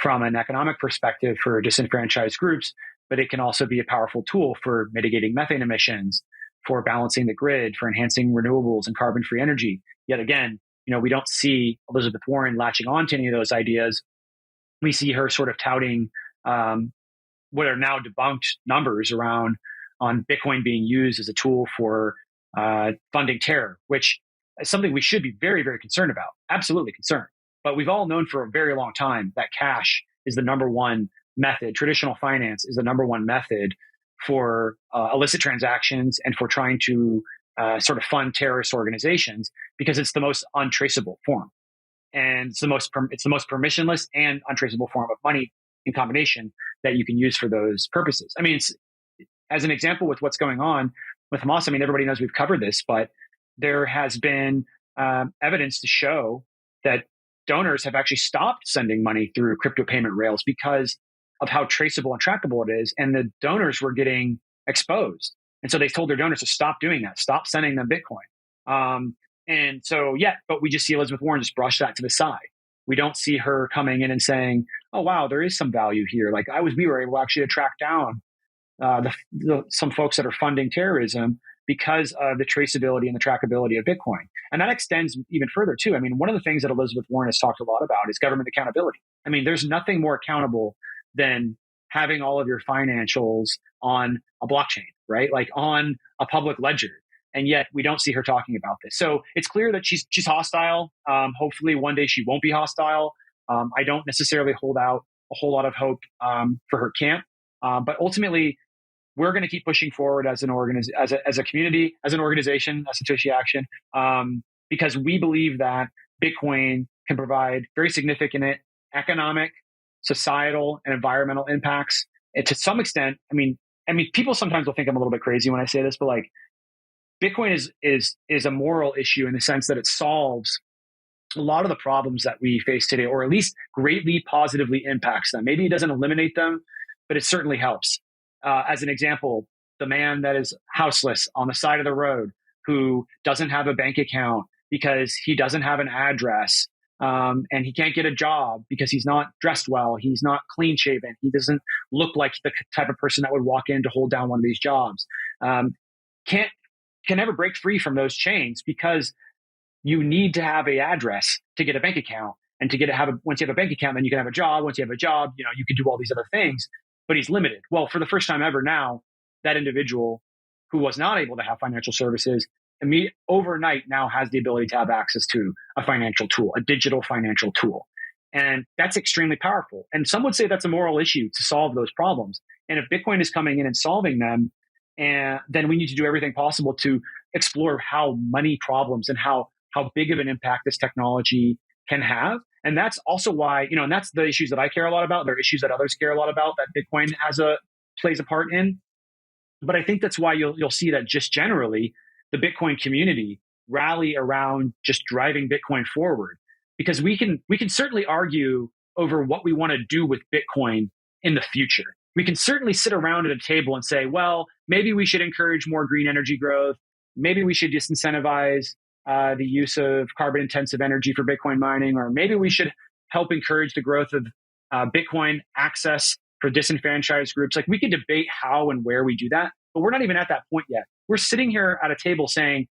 Speaker 3: from an economic perspective for disenfranchised groups, but it can also be a powerful tool for mitigating methane emissions, for balancing the grid, for enhancing renewables and carbon-free energy. Yet again, we don't see Elizabeth Warren latching on to any of those ideas. We see her sort of touting what are now debunked numbers on Bitcoin being used as a tool for funding terror, which is something we should be very, very concerned about. Absolutely concerned. But we've all known for a very long time that cash is the number one method. Traditional finance is the number one method for illicit transactions and for trying to sort of fund terrorist organizations, because it's the most untraceable form. And it's the most permissionless and untraceable form of money in combination that you can use for those purposes. I mean, as an example with what's going on with Hamas, I mean, everybody knows we've covered this, but there has been evidence to show that donors have actually stopped sending money through crypto payment rails because of how traceable and trackable it is. And the donors were getting exposed. And so they told their donors to stop doing that, stop sending them Bitcoin. But we just see Elizabeth Warren just brush that to the side. We don't see her coming in and saying, oh, wow, there is some value here. Like we were able actually to track down some folks that are funding terrorism because of the traceability and the trackability of Bitcoin. And that extends even further too. I mean, one of the things that Elizabeth Warren has talked a lot about is government accountability. I mean, there's nothing more accountable than having all of your financials on a blockchain, right? Like on a public ledger. And yet we don't see her talking about this. So it's clear that she's hostile. Hopefully one day she won't be hostile. I don't necessarily hold out a whole lot of hope for her camp. But ultimately, we're going to keep pushing forward as as a community, as an organization, as Satoshi Action, because we believe that Bitcoin can provide very significant economic, societal, and environmental impacts. And to some extent, I mean, people sometimes will think I'm a little bit crazy when I say this, but like, Bitcoin is a moral issue in the sense that it solves a lot of the problems that we face today, or at least greatly positively impacts them. Maybe it doesn't eliminate them, but it certainly helps. As an example, the man that is houseless on the side of the road who doesn't have a bank account because he doesn't have an address, and he can't get a job because he's not dressed well, he's not clean shaven, he doesn't look like the type of person that would walk in to hold down one of these jobs, can never break free from those chains, because you need to have an address to get a bank account, and once you have a bank account, then you can have a job. Once you have a job, you can do all these other things, but he's limited. Well, for the first time ever now, that individual who was not able to have financial services overnight now has the ability to have access to a financial tool, a digital financial tool. And that's extremely powerful. And some would say that's a moral issue to solve those problems. And if Bitcoin is coming in and solving them, and then we need to do everything possible to explore how money problems and how big of an impact this technology can have. And that's also why, and that's the issues that I care a lot about. There are issues that others care a lot about that Bitcoin plays a part in. But I think that's why you'll see that just generally the Bitcoin community rally around just driving Bitcoin forward, because we can certainly argue over what we want to do with Bitcoin in the future. We can certainly sit around at a table and say, well, maybe we should encourage more green energy growth. Maybe we should disincentivize the use of carbon intensive energy for Bitcoin mining, or maybe we should help encourage the growth of Bitcoin access for disenfranchised groups. Like, we could debate how and where we do that, but we're not even at that point yet. We're sitting here at a table saying,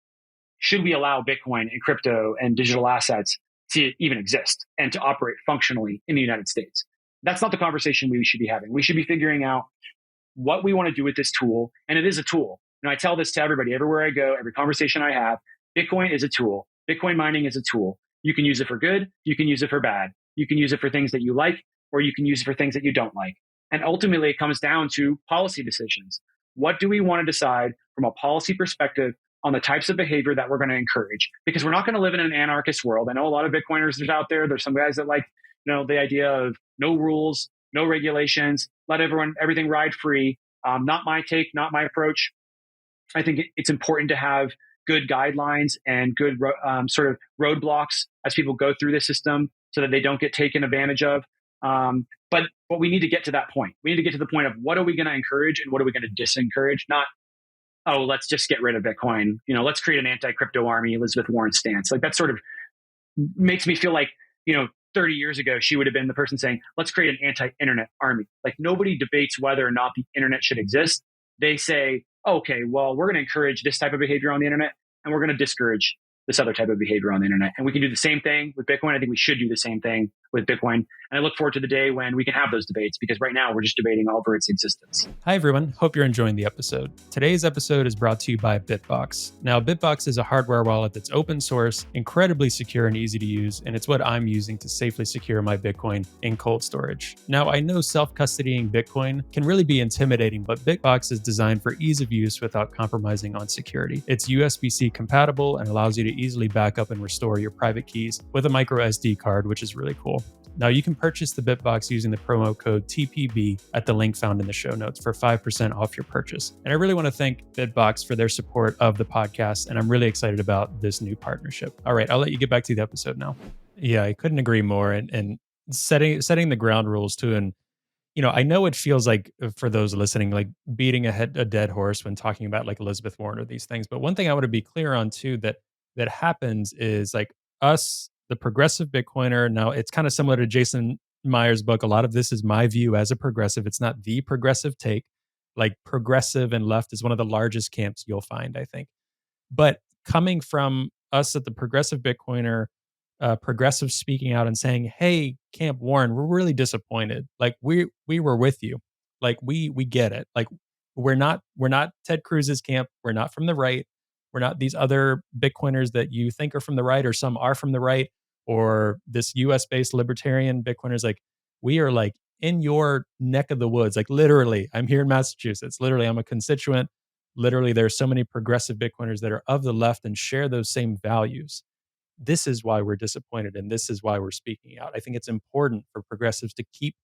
Speaker 3: should we allow Bitcoin and crypto and digital assets to even exist and to operate functionally in the United States? That's not the conversation we should be having. We should be figuring out what we want to do with this tool. And it is a tool. And I tell this to everybody, everywhere I go, every conversation I have, Bitcoin is a tool. Bitcoin mining is a tool. You can use it for good. You can use it for bad. You can use it for things that you like, or you can use it for things that you don't like. And ultimately, it comes down to policy decisions. What do we want to decide from a policy perspective on the types of behavior that we're going to encourage? Because we're not going to live in an anarchist world. I know a lot of Bitcoiners are out there. There's some guys that like, the idea of no rules, no regulations, let everything ride free. Not my take, not my approach. I think it's important to have good guidelines and good sort of roadblocks as people go through the system so that they don't get taken advantage of. But we need to get to that point. We need to get to the point of what are we going to encourage and what are we going to disencourage? Not, oh, let's just get rid of Bitcoin. Let's create an anti-crypto army, Elizabeth Warren stance. Like, that sort of makes me feel like, 30 years ago, she would have been the person saying, let's create an anti-internet army. Like, nobody debates whether or not the internet should exist. They say, okay, well, we're going to encourage this type of behavior on the internet, and we're going to discourage this other type of behavior on the internet. And we can do the same thing with Bitcoin. I think we should do the same thing with Bitcoin. And I look forward to the day when we can have those debates, because right now we're just debating over its existence.
Speaker 1: Hi, everyone. Hope you're enjoying the episode. Today's episode is brought to you by Bitbox. Now, Bitbox is a hardware wallet that's open source, incredibly secure and easy to use, and it's what I'm using to safely secure my Bitcoin in cold storage. Now, I know self-custodying Bitcoin can really be intimidating, but Bitbox is designed for ease of use without compromising on security. It's USB-C compatible and allows you to easily back up and restore your private keys with a micro SD card, which is really cool. Now, you can purchase the Bitbox using the promo code TPB at the link found in the show notes for 5% off your purchase. And I really want to thank Bitbox for their support of the podcast, and I'm really excited about this new partnership. All right, I'll let you get back to the episode now. Yeah, I couldn't agree more. And setting the ground rules too. And I know it feels like, for those listening, like beating a dead horse when talking about like Elizabeth Warren or these things. But one thing I want to be clear on too, that happens is like us, the progressive Bitcoiner. Now, it's kind of similar to Jason Meyer's book. A lot of this is my view as a progressive. It's not the progressive take. like progressive and left is one of the largest camps you'll find, I think. But coming from us at the Progressive Bitcoiner, progressive speaking out and saying, "Hey, Camp Warren, we're really disappointed. Like we were with you. Like we get it. Like we're not Ted Cruz's camp. We're not from the right. We're not these other Bitcoiners that you think are from the right, or some are from the right, or this U.S. based libertarian Bitcoiners. Like we are like in your neck of the woods. Like literally, I'm here in Massachusetts. Literally, I'm a constituent. Literally, there are so many progressive Bitcoiners that are of the left and share those same values. This is why we're disappointed, and this is why we're speaking out. I think it's important for progressives to keep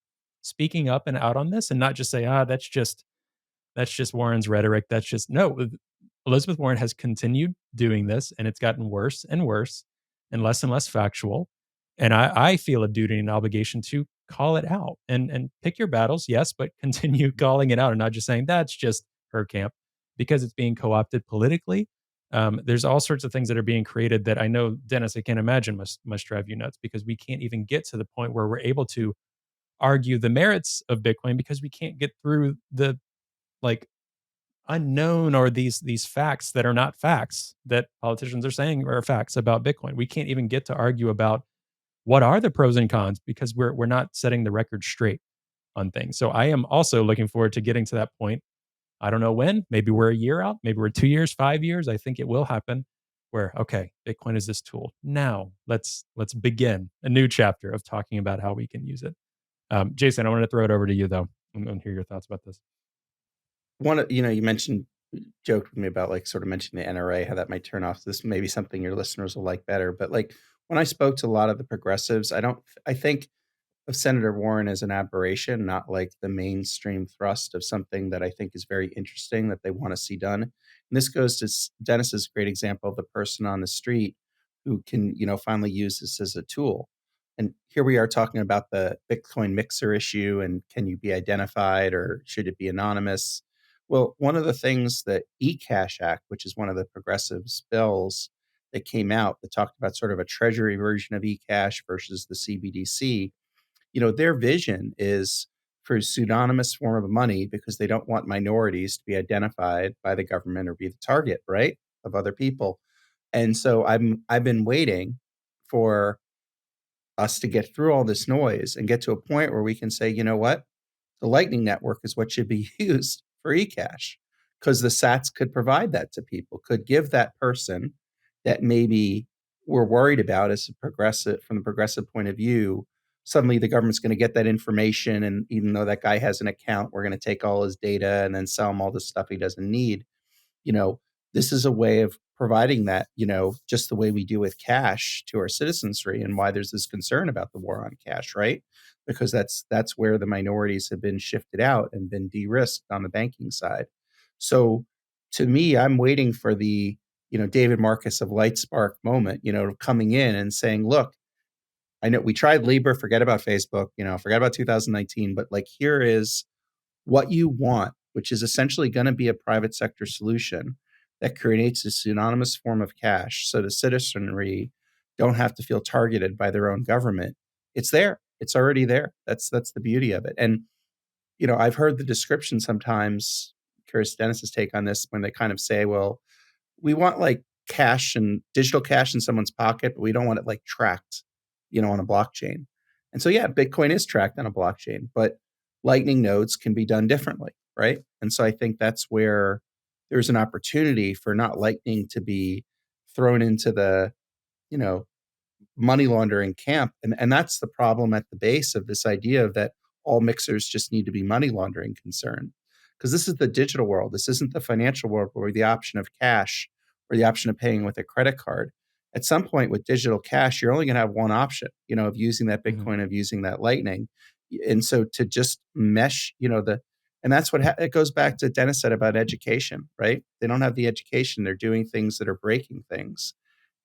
Speaker 1: speaking up and out on this, and not just say, that's just Warren's rhetoric. That's just no. Elizabeth Warren has continued doing this, and it's gotten worse and worse, and less factual. And I feel a duty and obligation to call it out and pick your battles, yes, but continue calling it out and not just saying that's just her camp because it's being co-opted politically. There's all sorts of things that are being created that I know, Dennis, I can't imagine must drive you nuts because we can't even get to the point where we're able to argue the merits of Bitcoin because we can't get through the like unknown or these facts that are not facts that politicians are saying are facts about Bitcoin. We can't even get to argue about what are the pros and cons because we're not setting the record straight on things. So I am also looking forward to getting to that point. I don't know when. Maybe we're a year out. Maybe we're 2 years, 5 years. I think it will happen. Where okay, Bitcoin is this tool. Now let's begin a new chapter of talking about how we can use it. Jason, I want to throw it over to you though and hear your thoughts about this.
Speaker 2: You mentioned, joked with me about like sort of mentioning the NRA, how that might turn off. This may be something your listeners will like better. But like when I spoke to a lot of the progressives, I think of Senator Warren as an aberration, not like the mainstream thrust of something that I think is very interesting that they want to see done. And this goes to Dennis's great example of the person on the street who can, finally use this as a tool. And here we are talking about the Bitcoin mixer issue and can you be identified or should it be anonymous? Well, one of the things that eCash Act, which is one of the progressives' bills that came out that talked about sort of a treasury version of eCash versus the CBDC, their vision is for a pseudonymous form of money because they don't want minorities to be identified by the government or be the target, right, of other people. And so I've been waiting for us to get through all this noise and get to a point where we can say, you know what? The Lightning Network is what should be used for eCash because the Sats could provide that to people, could give that person that maybe we're worried about as a progressive, from the progressive point of view, suddenly the government's going to get that information. And even though that guy has an account, we're going to take all his data and then sell him all the stuff he doesn't need. you know, this is a way of providing that, just the way we do with cash to our citizenry, and why there's this concern about the war on cash, right? Because that's where the minorities have been shifted out and been de-risked on the banking side. So to me, I'm waiting for the, David Marcus of Lightspark moment, coming in and saying, look, I know we tried Libra, forget about Facebook, forget about 2019, but like here is what you want, which is essentially going to be a private sector solution that creates a pseudonymous form of cash so the citizenry don't have to feel targeted by their own government. It's there. It's already there. That's the beauty of it. And, I've heard the description sometimes, curious Dennis's take on this, when they kind of say, well, we want like cash and digital cash in someone's pocket, but we don't want it like tracked, on a blockchain. And so, yeah, Bitcoin is tracked on a blockchain, but Lightning nodes can be done differently, right? And so I think that's where there's an opportunity for not Lightning to be thrown into the, you know, money laundering camp. And that's the problem at the base of this idea of that all mixers just need to be money laundering concerned. Because this is the digital world. This isn't the financial world where the option of cash or the option of paying with a credit card. At some point with digital cash, you're only going to have one option, of using that Bitcoin, of using that Lightning. And so to just mesh, and that's what it goes back to Dennis said about education, right? They don't have the education. They're doing things that are breaking things.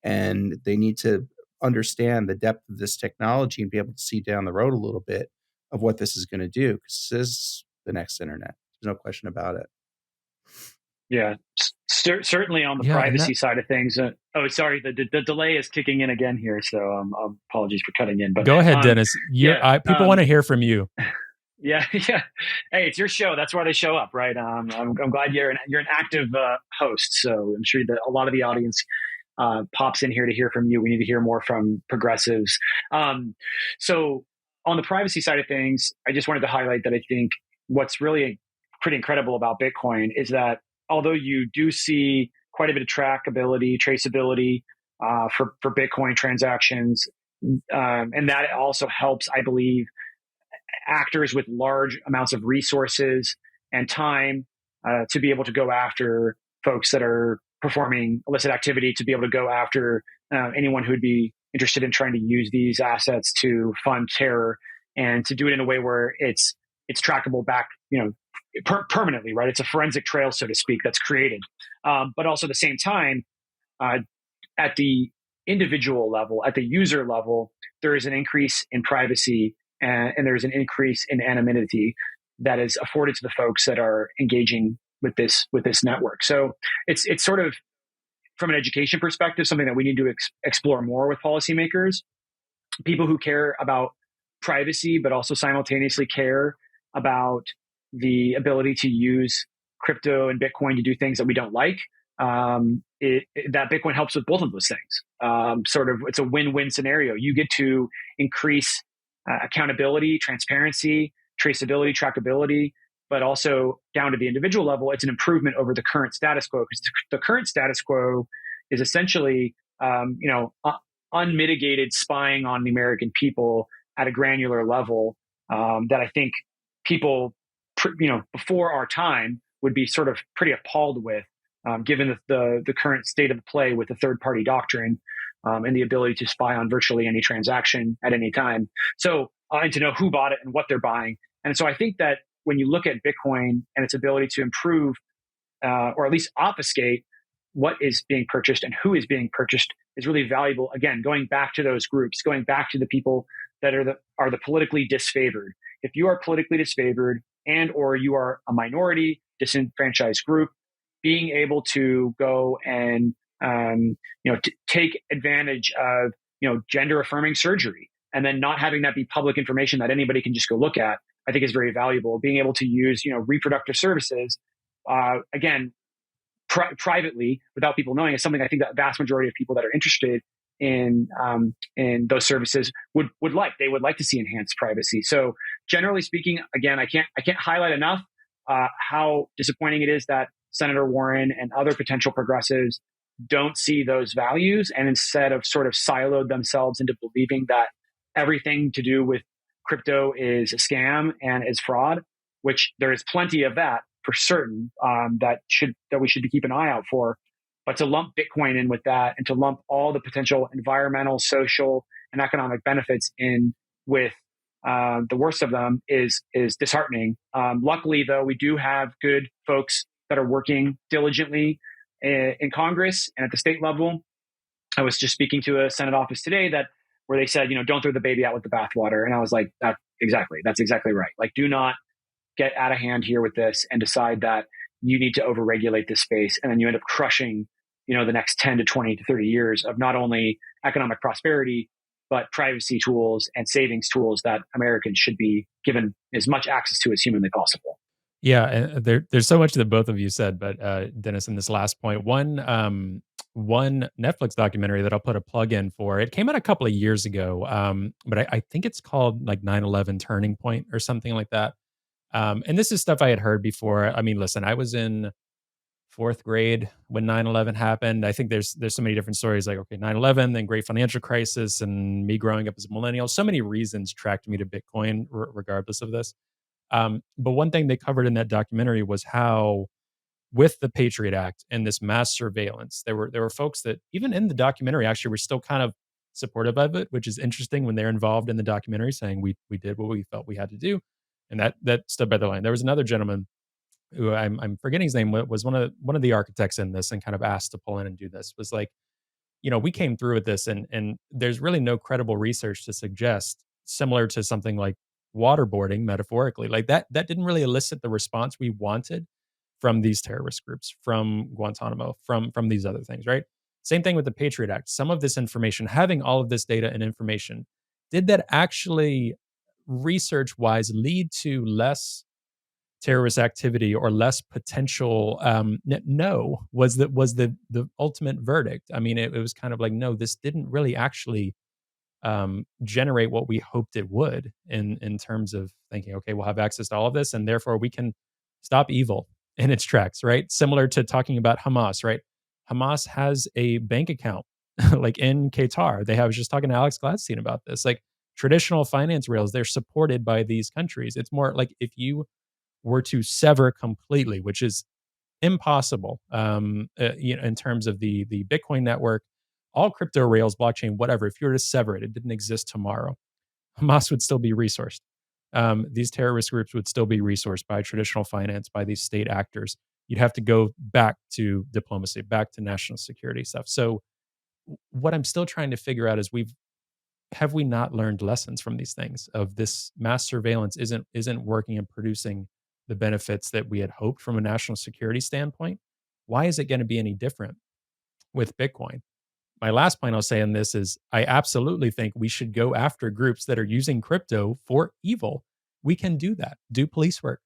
Speaker 2: And they need to understand the depth of this technology and be able to see down the road a little bit of what this is going to do, because this is the next internet. There's no question about it.
Speaker 3: Yeah, certainly on the privacy side of things. Sorry, the delay is kicking in again here, so apologies for cutting in. But
Speaker 1: go ahead, Dennis. People want to hear from you.
Speaker 3: Yeah, yeah. Hey, it's your show. That's why they show up, right? I'm glad you're an active host. So I'm sure that a lot of the audience pops in here to hear from you. We need to hear more from progressives. So on the privacy side of things, I just wanted to highlight that I think what's really pretty incredible about Bitcoin is that although you do see quite a bit of trackability, traceability for Bitcoin transactions, and that also helps, I believe, actors with large amounts of resources and time to be able to go after folks that are performing illicit activity, to be able to go after anyone who'd be interested in trying to use these assets to fund terror, and to do it in a way where it's trackable back, permanently, right? It's a forensic trail, so to speak, that's created. But also at the same time, uh, at the individual level, at the user level, there is an increase in privacy, and there's an increase in anonymity that is afforded to the folks that are engaging with this network. So it's sort of, from an education perspective, something that we need to explore more with policymakers, people who care about privacy, but also simultaneously care about the ability to use crypto and Bitcoin to do things that we don't like. That Bitcoin helps with both of those things. Sort of, it's a win-win scenario. You get to increase accountability, transparency, traceability, trackability, but also down to the individual level, it's an improvement over the current status quo, because the current status quo is essentially, unmitigated spying on the American people at a granular level, that I think people, before our time would be sort of pretty appalled with, given the current state of the play with the third party doctrine, and the ability to spy on virtually any transaction at any time. So, and to know who bought it and what they're buying. And so I think that when you look at Bitcoin and its ability to improve, or at least obfuscate what is being purchased and who is being purchased, is really valuable. Again, going back to those groups, going back to the people that are the politically disfavored. If you are politically disfavored, and or you are a minority, disenfranchised group, being able to go and take advantage of gender affirming surgery, and then not having that be public information that anybody can just go look at, I think is very valuable. Being able to use reproductive services, again, privately, without people knowing, is something I think that vast majority of people that are interested in those services would like. They would like to see enhanced privacy. So generally speaking, again, I can't highlight enough how disappointing it is that Senator Warren and other potential progressives don't see those values, and instead of sort of siloed themselves into believing that everything to do with crypto is a scam and is fraud, which there is plenty of that for certain, that we should be keeping an eye out for. But to lump Bitcoin in with that, and to lump all the potential environmental, social, and economic benefits in with the worst of them is disheartening. Luckily, though, we do have good folks that are working diligently in Congress and at the state level. I was just speaking to a Senate office today where they said, don't throw the baby out with the bathwater. And I was like, that's exactly right. Like, do not get out of hand here with this and decide that you need to overregulate this space. And then you end up crushing, the next 10 to 20 to 30 years of not only economic prosperity, but privacy tools and savings tools that Americans should be given as much access to as humanly possible.
Speaker 1: Yeah, and there's so much that both of you said, but Dennis, in this last point, one Netflix documentary that I'll put a plug in for. It came out a couple of years ago, but I think it's called like 9/11 Turning Point or something like that. And this is stuff I had heard before. I mean, listen, I was in fourth grade when 9/11 happened. I think there's so many different stories, like, okay, 9/11, then great financial crisis, and me growing up as a millennial. So many reasons tracked me to Bitcoin, regardless of this. But one thing they covered in that documentary was how, with the Patriot Act and this mass surveillance, there were folks that even in the documentary actually were still kind of supportive of it, which is interesting when they're involved in the documentary, saying we did what we felt we had to do, and that stood by the line. There was another gentleman who I'm forgetting his name, was one of the architects in this, and kind of asked to pull in and do this. Was like, we came through with this, and there's really no credible research to suggest, similar to something like waterboarding, metaphorically, like that didn't really elicit the response we wanted from these terrorist groups, from Guantanamo, from these other things, right? Same thing with the Patriot Act. Some of this information, having all of this data and information, did that actually research wise lead to less terrorist activity or less potential? No, was the ultimate verdict. I mean, it was kind of like, no, this didn't really actually generate what we hoped it would, in terms of thinking, okay, we'll have access to all of this, and therefore we can stop evil in its tracks, right? Similar to talking about Hamas, right? Hamas has a bank account like in Qatar. I was just talking to Alex Gladstein about this. Like, traditional finance rails, they're supported by these countries. It's more like if you were to sever completely, which is impossible, in terms of the Bitcoin network, all crypto rails, blockchain, whatever. If you were to sever it, it didn't exist tomorrow. Hamas would still be resourced. These terrorist groups would still be resourced by traditional finance, by these state actors. You'd have to go back to diplomacy, back to national security stuff. So, what I'm still trying to figure out is, have we not learned lessons from these things? Of this mass surveillance isn't working and producing the benefits that we had hoped from a national security standpoint. Why is it going to be any different with Bitcoin? My last point I'll say on this is, I absolutely think we should go after groups that are using crypto for evil. We can do that. Do police work,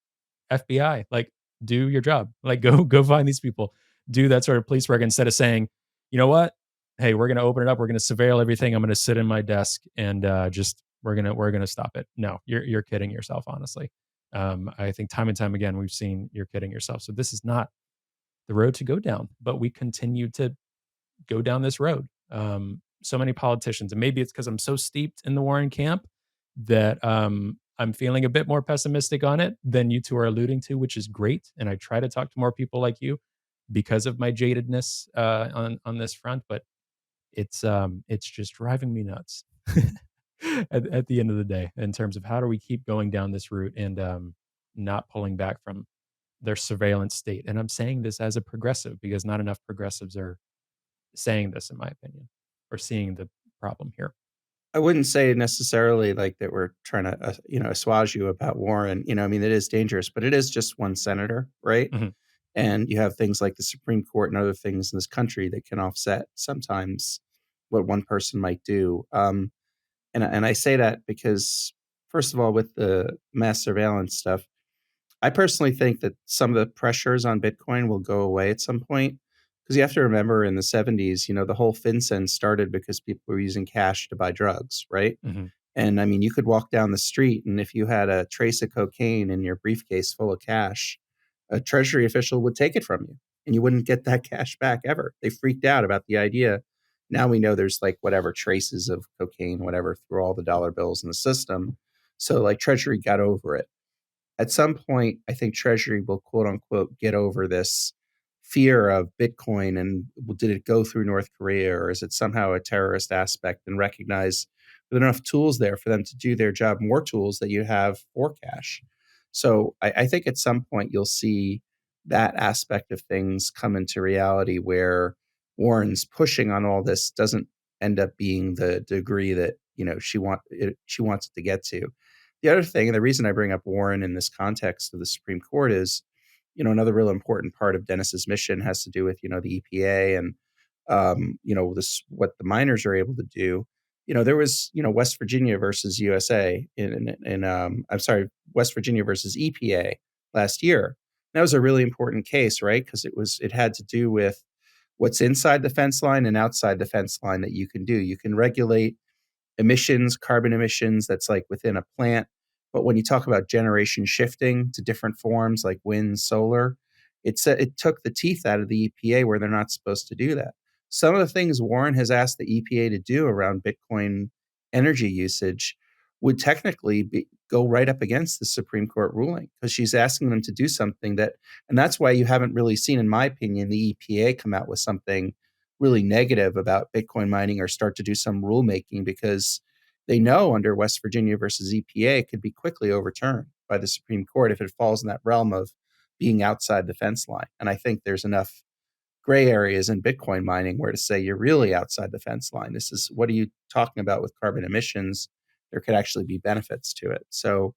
Speaker 1: FBI, like, do your job. Like, go find these people. Do that sort of police work, instead of saying, you know what? Hey, we're going to open it up. We're going to surveil everything. I'm going to sit in my desk and just we're gonna stop it. No, you're kidding yourself. Honestly, I think time and time again we've seen you're kidding yourself. So this is not the road to go down. But we continue to go down this road. So many politicians, and maybe it's because I'm so steeped in the Warren camp that I'm feeling a bit more pessimistic on it than you two are alluding to, which is great. And I try to talk to more people like you because of my jadedness on this front. But it's just driving me nuts at the end of the day, in terms of how do we keep going down this route and not pulling back from their surveillance state. And I'm saying this as a progressive because not enough progressives are saying this, in my opinion, or seeing the problem here.
Speaker 2: I wouldn't say necessarily like that we're trying to, assuage you about Warren. I mean, it is dangerous, but it is just one senator, right?
Speaker 1: Mhm.
Speaker 2: And you have things like the Supreme Court and other things in this country that can offset sometimes what one person might do. And I say that because, first of all, with the mass surveillance stuff, I personally think that some of the pressures on Bitcoin will go away at some point. Because you have to remember in the 70s, the whole FinCen started because people were using cash to buy drugs, right?
Speaker 1: Mhm.
Speaker 2: And I mean, you could walk down the street, and if you had a trace of cocaine in your briefcase full of cash, a treasury official would take it from you and you wouldn't get that cash back ever. They freaked out about the idea. Now we know there's like whatever traces of cocaine, whatever, through all the dollar bills in the system. So like Treasury got over it. At some point, I think Treasury will quote unquote get over this fear of Bitcoin. And did it go through North Korea, or is it somehow a terrorist aspect, and recognize there are enough tools there for them to do their job, more tools that you have for cash. So I think at some point you'll see that aspect of things come into reality, where Warren's pushing on all this doesn't end up being the degree that she wants it to get to. The other thing, and the reason I bring up Warren in this context of the Supreme Court is, another real important part of Dennis's mission has to do with, the EPA and, this, what the miners are able to do. There was, West Virginia versus USA I'm sorry, West Virginia versus EPA last year. That was a really important case, right? Because it had to do with what's inside the fence line and outside the fence line that you can do. You can regulate emissions, carbon emissions that's like within a plant. But when you talk about generation shifting to different forms like wind, solar, it took the teeth out of the EPA where they're not supposed to do that. Some of the things Warren has asked the EPA to do around Bitcoin energy usage would technically go right up against the Supreme Court ruling, because she's asking them to do something and that's why you haven't really seen, in my opinion, the EPA come out with something really negative about Bitcoin mining or start to do some rulemaking, because they know under West Virginia versus EPA it could be quickly overturned by the Supreme Court if it falls in that realm of being outside the fence line. And I think there's enough gray areas in Bitcoin mining where to say you're really outside the fence line. This is, what are you talking about with carbon emissions? There could actually be benefits to it. So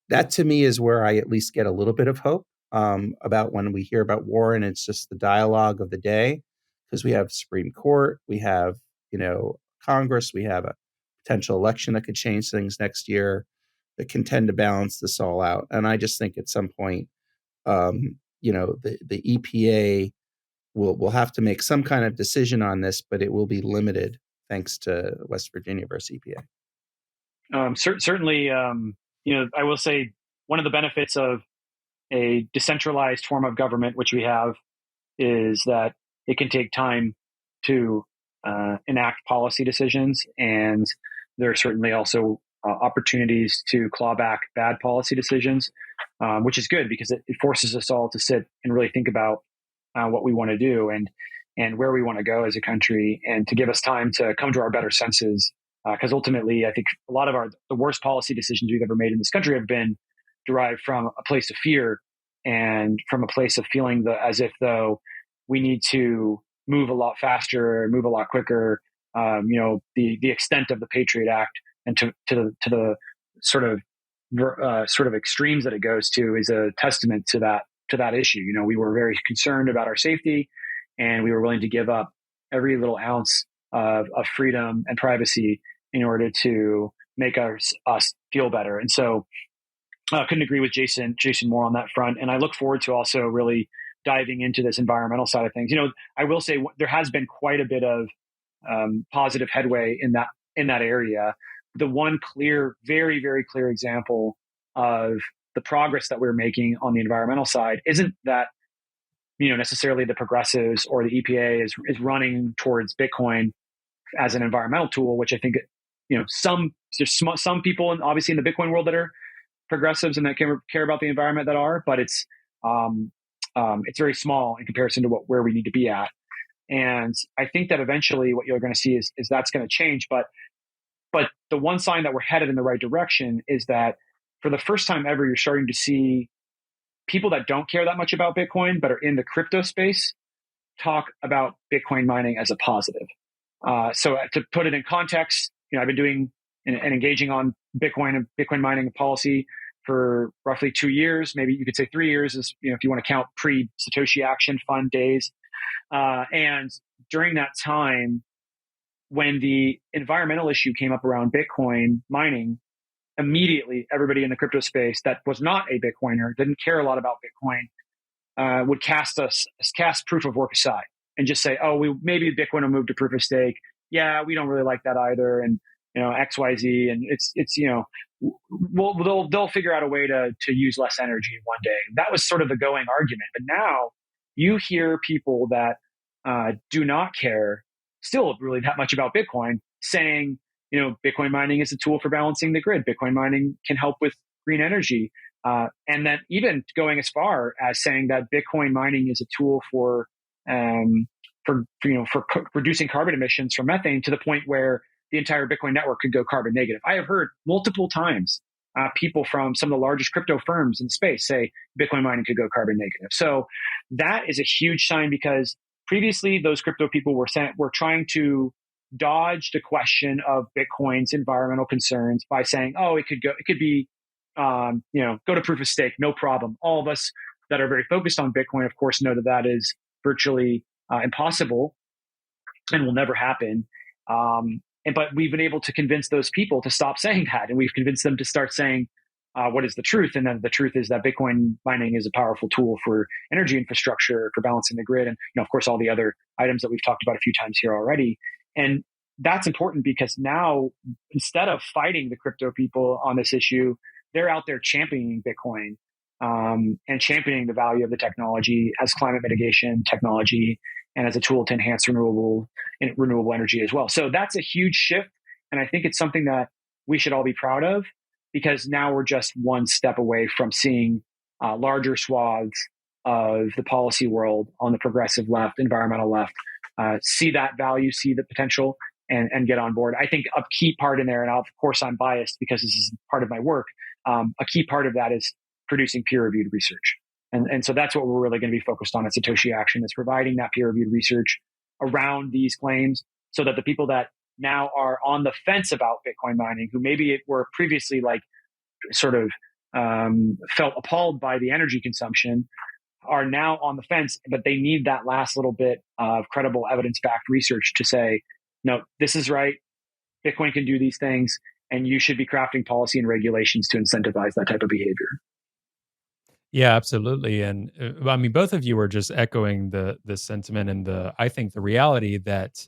Speaker 2: that to me is where I at least get a little bit of hope about when we hear about Warren. It's just the dialogue of the day, because we have Supreme Court, we have, Congress, we have a potential election that could change things next year. that can tend to balance this all out. And I just think at some point, the EPA will have to make some kind of decision on this, but it will be limited thanks to West Virginia versus EPA.
Speaker 3: Certainly, I will say one of the benefits of a decentralized form of government, which we have, is that it can take time to enact policy decisions. And there are certainly also opportunities to claw back bad policy decisions, which is good because it forces us all to sit and really think about what we want to do and where we want to go as a country, and to give us time to come to our better senses. Because ultimately, I think a lot of the worst policy decisions we've ever made in this country have been derived from a place of fear and from a place of feeling as if though we need to move a lot faster, move a lot quicker. The extent of the Patriot Act and to the sort of extremes that it goes to is a testament to that issue. We were very concerned about our safety, and we were willing to give up every little ounce of freedom and privacy in order to make us feel better. And so I couldn't agree with Jason more on that front. And I look forward to also really diving into this environmental side of things. I will say there has been quite a bit of positive headway in that area. The one very, very clear example of the progress that we're making on the environmental side isn't that necessarily the progressives or the EPA is running towards Bitcoin as an environmental tool, which I think there's some people obviously in the Bitcoin world that are progressives and that care about the environment that are, but it's very small in comparison to where we need to be at. And I think that eventually what you're going to see is that's going to change. But the one sign that we're headed in the right direction is that for the first time ever, you're starting to see people that don't care that much about Bitcoin, but are in the crypto space, talk about Bitcoin mining as a positive. So to put it in context, I've been doing and engaging on Bitcoin and Bitcoin mining policy for roughly 2 years, maybe you could say 3 years, if you want to count pre-Satoshi Action Fund days. And during that time, when the environmental issue came up around Bitcoin mining, immediately everybody in the crypto space that was not a Bitcoiner, didn't care a lot about Bitcoin, would cast proof of work aside and just say, oh, maybe Bitcoin will move to proof of stake. Yeah, we don't really like that either. And, XYZ. And it's they'll figure out a way to use less energy one day. That was sort of the going argument. But now you hear people that do not care still really that much about Bitcoin saying, Bitcoin mining is a tool for balancing the grid. Bitcoin mining can help with green energy. And that even going as far as saying that Bitcoin mining is a tool for reducing carbon emissions from methane to the point where the entire Bitcoin network could go carbon negative. I have heard multiple times people from some of the largest crypto firms in space say Bitcoin mining could go carbon negative. So that is a huge sign, because previously those crypto people were trying to dodge the question of Bitcoin's environmental concerns by saying, oh, it could be, go to proof of stake, no problem. All of us that are very focused on Bitcoin, of course, know that is virtually impossible and will never happen. But we've been able to convince those people to stop saying that. And we've convinced them to start saying, what is the truth? And then the truth is that Bitcoin mining is a powerful tool for energy infrastructure, for balancing the grid. And, of course, all the other items that we've talked about a few times here already. And that's important because now, instead of fighting the crypto people on this issue, they're out there championing Bitcoin and championing the value of the technology as climate mitigation technology and as a tool to enhance renewable energy as well. So that's a huge shift. And I think it's something that we should all be proud of, because now we're just one step away from seeing larger swaths of the policy world on the progressive left, environmental left, see that value, see the potential, and get on board. I think a key part in there, and of course I'm biased because this is part of my work, a key part of that is producing peer-reviewed research. And so that's what we're really going to be focused on at Satoshi Action, is providing that peer-reviewed research around these claims so that the people that now are on the fence about Bitcoin mining, who maybe were previously felt appalled by the energy consumption, are now on the fence, but they need that last little bit of credible evidence-backed research to say, no, this is right. Bitcoin can do these things. and you should be crafting policy and regulations to incentivize that type of behavior.
Speaker 1: Yeah, absolutely. And I mean, both of you were just echoing the sentiment and I think the reality that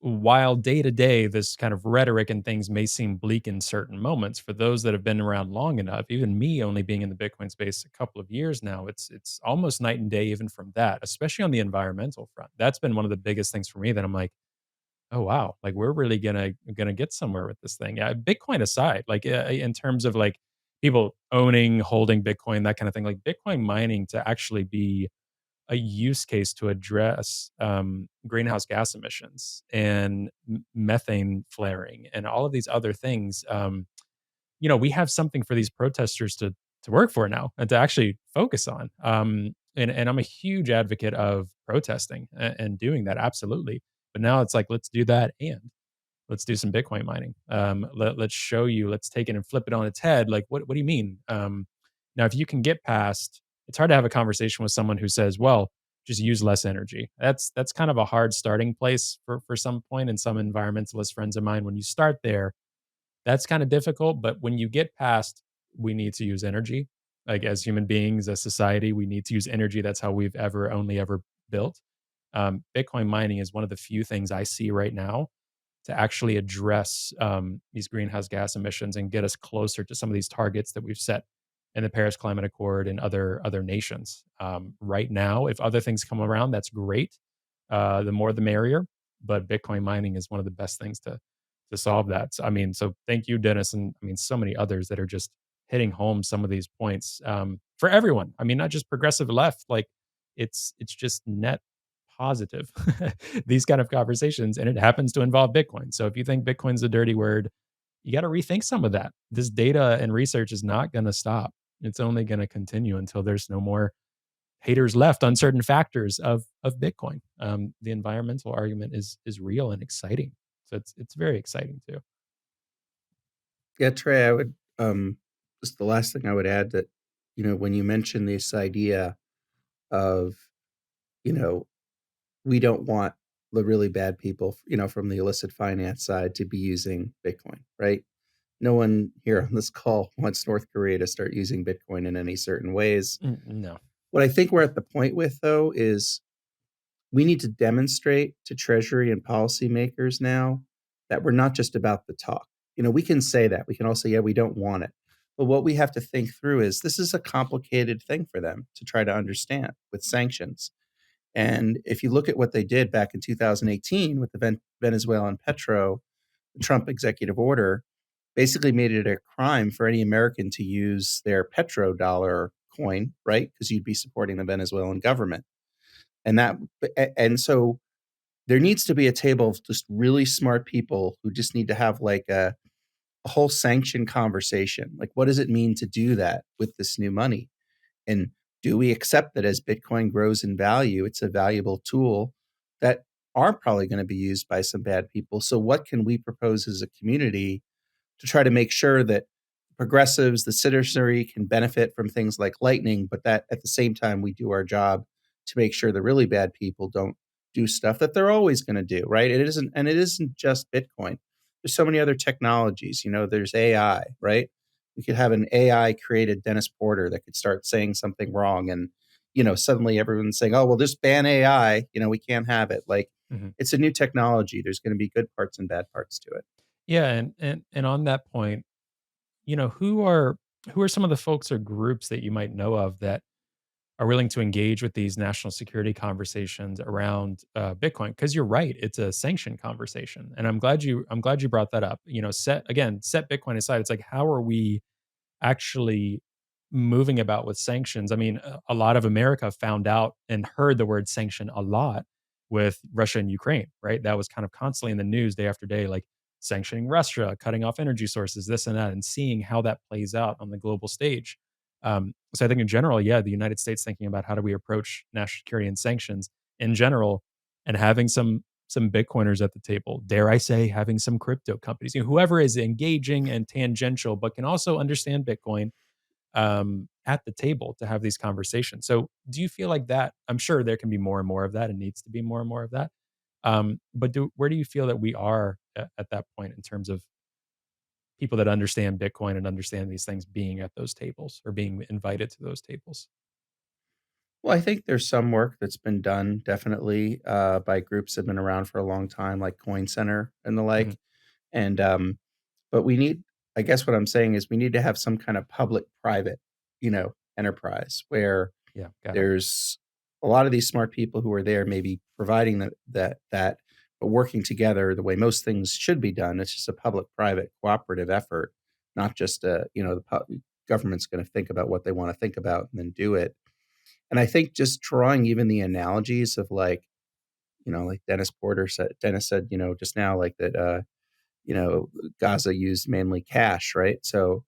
Speaker 1: while day to day, this kind of rhetoric and things may seem bleak in certain moments, for those that have been around long enough, even me only being in the Bitcoin space a couple of years now, it's almost night and day even from that, especially on the environmental front. That's been one of the biggest things for me that I'm like, oh wow, like we're really gonna get somewhere with this thing. Yeah, Bitcoin aside, like in terms of like people owning, holding Bitcoin, that kind of thing, like Bitcoin mining to actually be a use case to address greenhouse gas emissions and methane flaring and all of these other things. We have something for these protesters to work for now and to actually focus on. And I'm a huge advocate of protesting and doing that absolutely. But now it's like let's do that and let's do some Bitcoin mining. Let's show you. Let's take it and flip it on its head. Like what do you mean? Now, if you can get past, it's hard to have a conversation with someone who says, "Well, just use less energy." That's kind of a hard starting place for some point. And some environmentalist friends of mine, when you start there, that's kinda difficult, but when you get past, "We need to use energy," like, as human beings, as society, we need to use energy, that's how we've only ever built. Bitcoin mining is one of the few things I see right now to actually address, these greenhouse gas emissions and get us closer to some of these targets that we've set in the Paris Climate Accord and other nations. Right now, if other things come around, that's great. The more the merrier, but Bitcoin mining is one of the best things to solve that. So, I mean, so thank you, Dennis, and I mean, so many others that are just hitting home some of these points for everyone. I mean, not just progressive left. Like, it's just net positive these kind of conversations, and it happens to involve Bitcoin. So if you think Bitcoin's a dirty word, you got to rethink some of that. This data and research is not going to stop. It's only going to continue until there's no more haters left on certain factors of Bitcoin. The environmental argument is real and exciting. So it's very exciting too.
Speaker 2: Yeah, Trey, I would just the last thing I would add that, when you mention this idea of, you know, we don't want the really bad people, from the illicit finance side to be using Bitcoin, right? No one here on this call wants North Korea to start using Bitcoin in any certain ways.
Speaker 1: No.
Speaker 2: What I think we're at the point with, though, is we need to demonstrate to Treasury and policymakers now that we're not just about the talk. We can say that. We can all say, yeah, we don't want it. But what we have to think through is this is a complicated thing for them to try to understand with sanctions. And if you look at what they did back in 2018 with the Venezuelan Petro, the Trump executive order basically made it a crime for any American to use their petrodollar coin, right? Because you'd be supporting the Venezuelan government. And so there needs to be a table of just really smart people who just need to have like a whole sanction conversation. Like, what does it mean to do that with this new money? And do we accept that as Bitcoin grows in value, it's a valuable tool that are probably going to be used by some bad people? So what can we propose as a community to try to make sure that progressives, the citizenry can benefit from things like Lightning, but that at the same time we do our job to make sure the really bad people don't do stuff that they're always going to do, right? It isn't just Bitcoin. There's so many other technologies. There's AI, right? We could have an AI created Dennis Porter that could start saying something wrong, and suddenly everyone's saying, "Oh, well, just ban AI." We can't have it. Like,
Speaker 1: Mhm.
Speaker 2: it's a new technology. There's going to be good parts and bad parts to it.
Speaker 1: Yeah, and on that point, who are some of the folks or groups that you might know of that are willing to engage with these national security conversations around Bitcoin? Because you're right, it's a sanction conversation, and I'm glad you brought that up. Set Bitcoin aside. It's like how are we actually moving about with sanctions? I mean, a lot of America found out and heard the word sanction a lot with Russia and Ukraine, right? That was kind of constantly in the news day after day, like sanctioning Russia, cutting off energy sources, this and that, and seeing how that plays out on the global stage. So I think in general, yeah, the United States thinking about how do we approach national security and sanctions in general, and having some Bitcoiners at the table. Dare I say, having some crypto companies, whoever is engaging and tangential, but can also understand Bitcoin at the table to have these conversations. So, do you feel like that? I'm sure there can be more and more of that, and needs to be more and more of that. But where do you feel that we are at that point in terms of people that understand Bitcoin and understand these things being at those tables or being invited to those tables?
Speaker 2: Well, I think there's some work that's been done definitely by groups that have been around for a long time, like Coin Center and the
Speaker 1: Mhm.
Speaker 2: like. And but we need, I guess what I'm saying is we need to have some kind of public-private, enterprise where
Speaker 1: Yeah, got it.
Speaker 2: there's a lot of these smart people who are there, maybe providing that, but working together the way most things should be done. It's just a public-private cooperative effort, not just the government's going to think about what they want to think about and then do it. And I think just drawing even the analogies of like Dennis said, just now, like that, you know, Gaza used mainly cash, right? So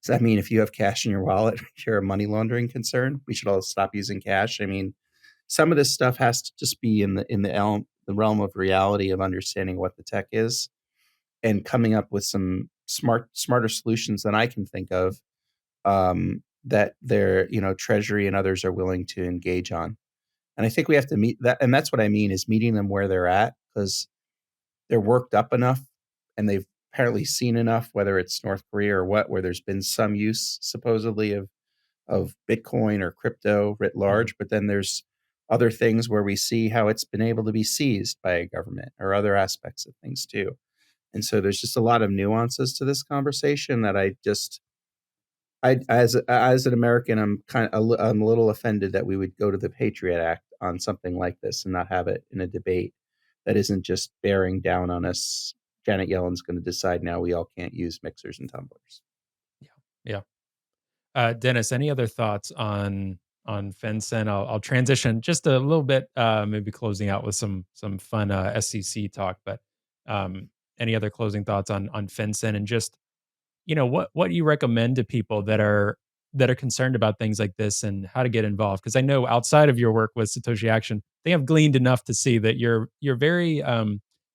Speaker 2: does that mean if you have cash in your wallet, you're a money laundering concern? We should all stop using cash. I mean, some of this stuff has to just be in the realm of reality of understanding what the tech is and coming up with some smarter solutions than I can think of, that their Treasury and others are willing to engage on. And I think we have to meet that, and that's what I mean is meeting them where they're at, because they're worked up enough and they've apparently seen enough, whether it's North Korea or what, where there's been some use supposedly of Bitcoin or crypto writ
Speaker 1: Mhm.
Speaker 2: large, but then there's other things where we see how it's been able to be seized by a government or other aspects of things too. And so there's just a lot of nuances to this conversation that as an American, I'm a little offended that we would go to the Patriot Act on something like this and not have it in a debate that isn't just bearing down on us. Janet Yellen's going to decide now we all can't use mixers and tumblers.
Speaker 1: Yeah. Yeah. Dennis, any other thoughts on FinCen? I'll transition just a little bit, maybe closing out with some fun SEC talk. But any other closing thoughts on FinCen and just what you recommend to people that are concerned about things like this and how to get involved? Because I know outside of your work with Satoshi Action, they have gleaned enough to see that you're very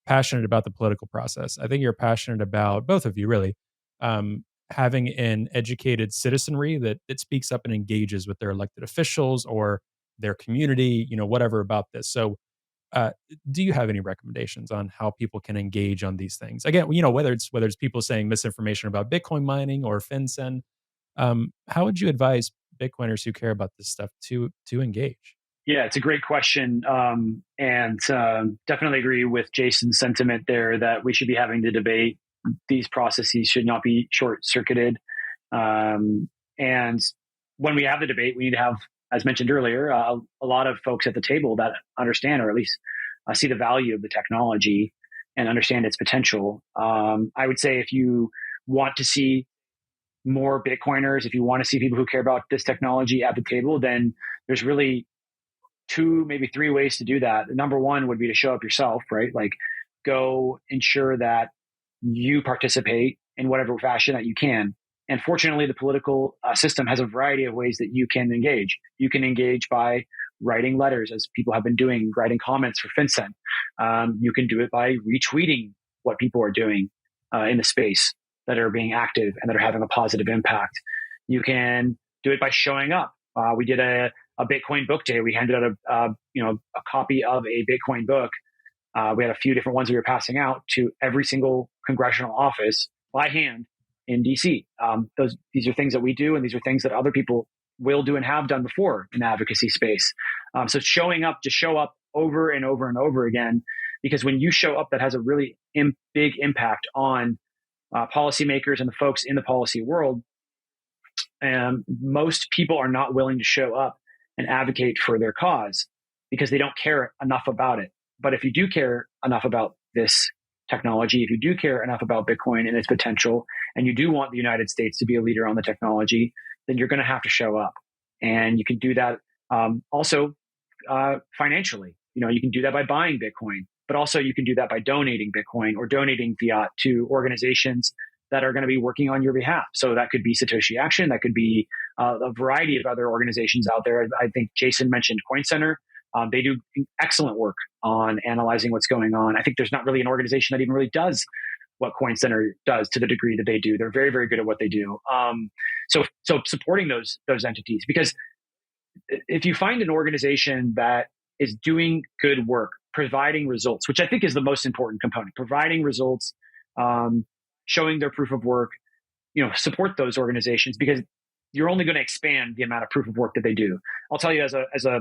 Speaker 1: passionate about the political process. I think you're passionate about both of you really having an educated citizenry that speaks up and engages with their elected officials or their community, whatever about this. So uh, do you have any recommendations on how people can engage on these things? Again, whether it's people saying misinformation about Bitcoin mining or FinCen, how would you advise Bitcoiners who care about this stuff to engage?
Speaker 3: Yeah, it's a great question. And definitely agree with Jason's sentiment there that we should be having the debate. These processes should not be short circuited. And when we have the debate, we need to have, as mentioned earlier, a lot of folks at the table that understand or at least see the value of the technology and understand its potential. I would say if you want to see more Bitcoiners, if you want to see people who care about this technology at the table, then there's really two, maybe three ways to do that. Number one would be to show up yourself, right? Like go ensure that you participate in whatever fashion that you can. And fortunately, the political system has a variety of ways that you can engage. You can engage by writing letters, as people have been doing, writing comments for FinCen. You can do it by retweeting what people are doing in the space that are being active and that are having a positive impact. You can do it by showing up. We did a Bitcoin book day. We handed out a copy of a Bitcoin book. We had a few different ones we were passing out to every single congressional office by hand in DC. These are things that we do, and these are things that other people will do and have done before in the advocacy space. So showing up, just show up over and over and over again, because when you show up, that has a really big impact on policymakers and the folks in the policy world. And most people are not willing to show up and advocate for their cause because they don't care enough about it. But if you do care enough about this technology, if you do care enough about Bitcoin and its potential, and you do want the United States to be a leader on the technology, then you're going to have to show up. And you can do that also financially. You can do that by buying Bitcoin, but also you can do that by donating Bitcoin or donating fiat to organizations that are going to be working on your behalf. So that could be Satoshi Action. That could be a variety of other organizations out there. I think Jason mentioned Coin Center. They do excellent work on analyzing what's going on. I think there's not really an organization that even really does what Coin Center does to the degree that they do. They're very, very good at what they do. So supporting those entities, because if you find an organization that is doing good work, providing results, which I think is the most important component, providing results, showing their proof of work, support those organizations, because you're only going to expand the amount of proof of work that they do. I'll tell you, as a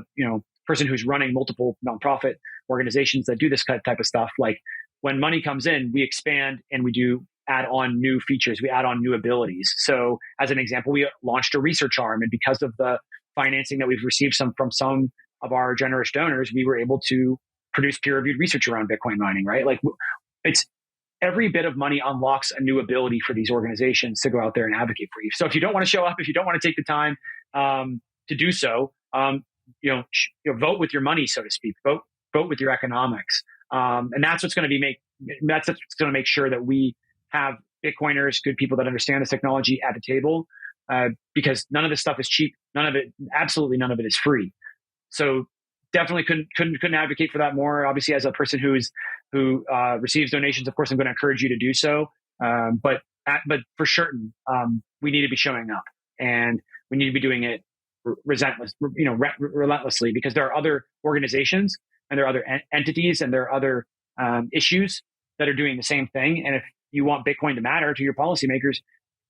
Speaker 3: person who's running multiple nonprofit organizations that do this type of stuff, like when money comes in, we expand and we do add on new features, we add on new abilities. So as an example, we launched a research arm, and because of the financing that we've received from some of our generous donors, we were able to produce peer-reviewed research around Bitcoin mining, right? Like, it's every bit of money unlocks a new ability for these organizations to go out there and advocate for you. So if you don't want to show up, if you don't want to take the time to do so, vote with your money, so to speak. Vote with your economics, and that's what's going to make sure that we have Bitcoiners, good people that understand this technology at the table, because none of this stuff is cheap. Absolutely none of it is free. So definitely couldn't advocate for that more. Obviously, as a person who receives donations, of course, I'm going to encourage you to do so. But for certain, we need to be showing up, and we need to be doing it relentlessly, because there are other organizations and there are other entities and there are other issues that are doing the same thing. And if you want Bitcoin to matter to your policymakers,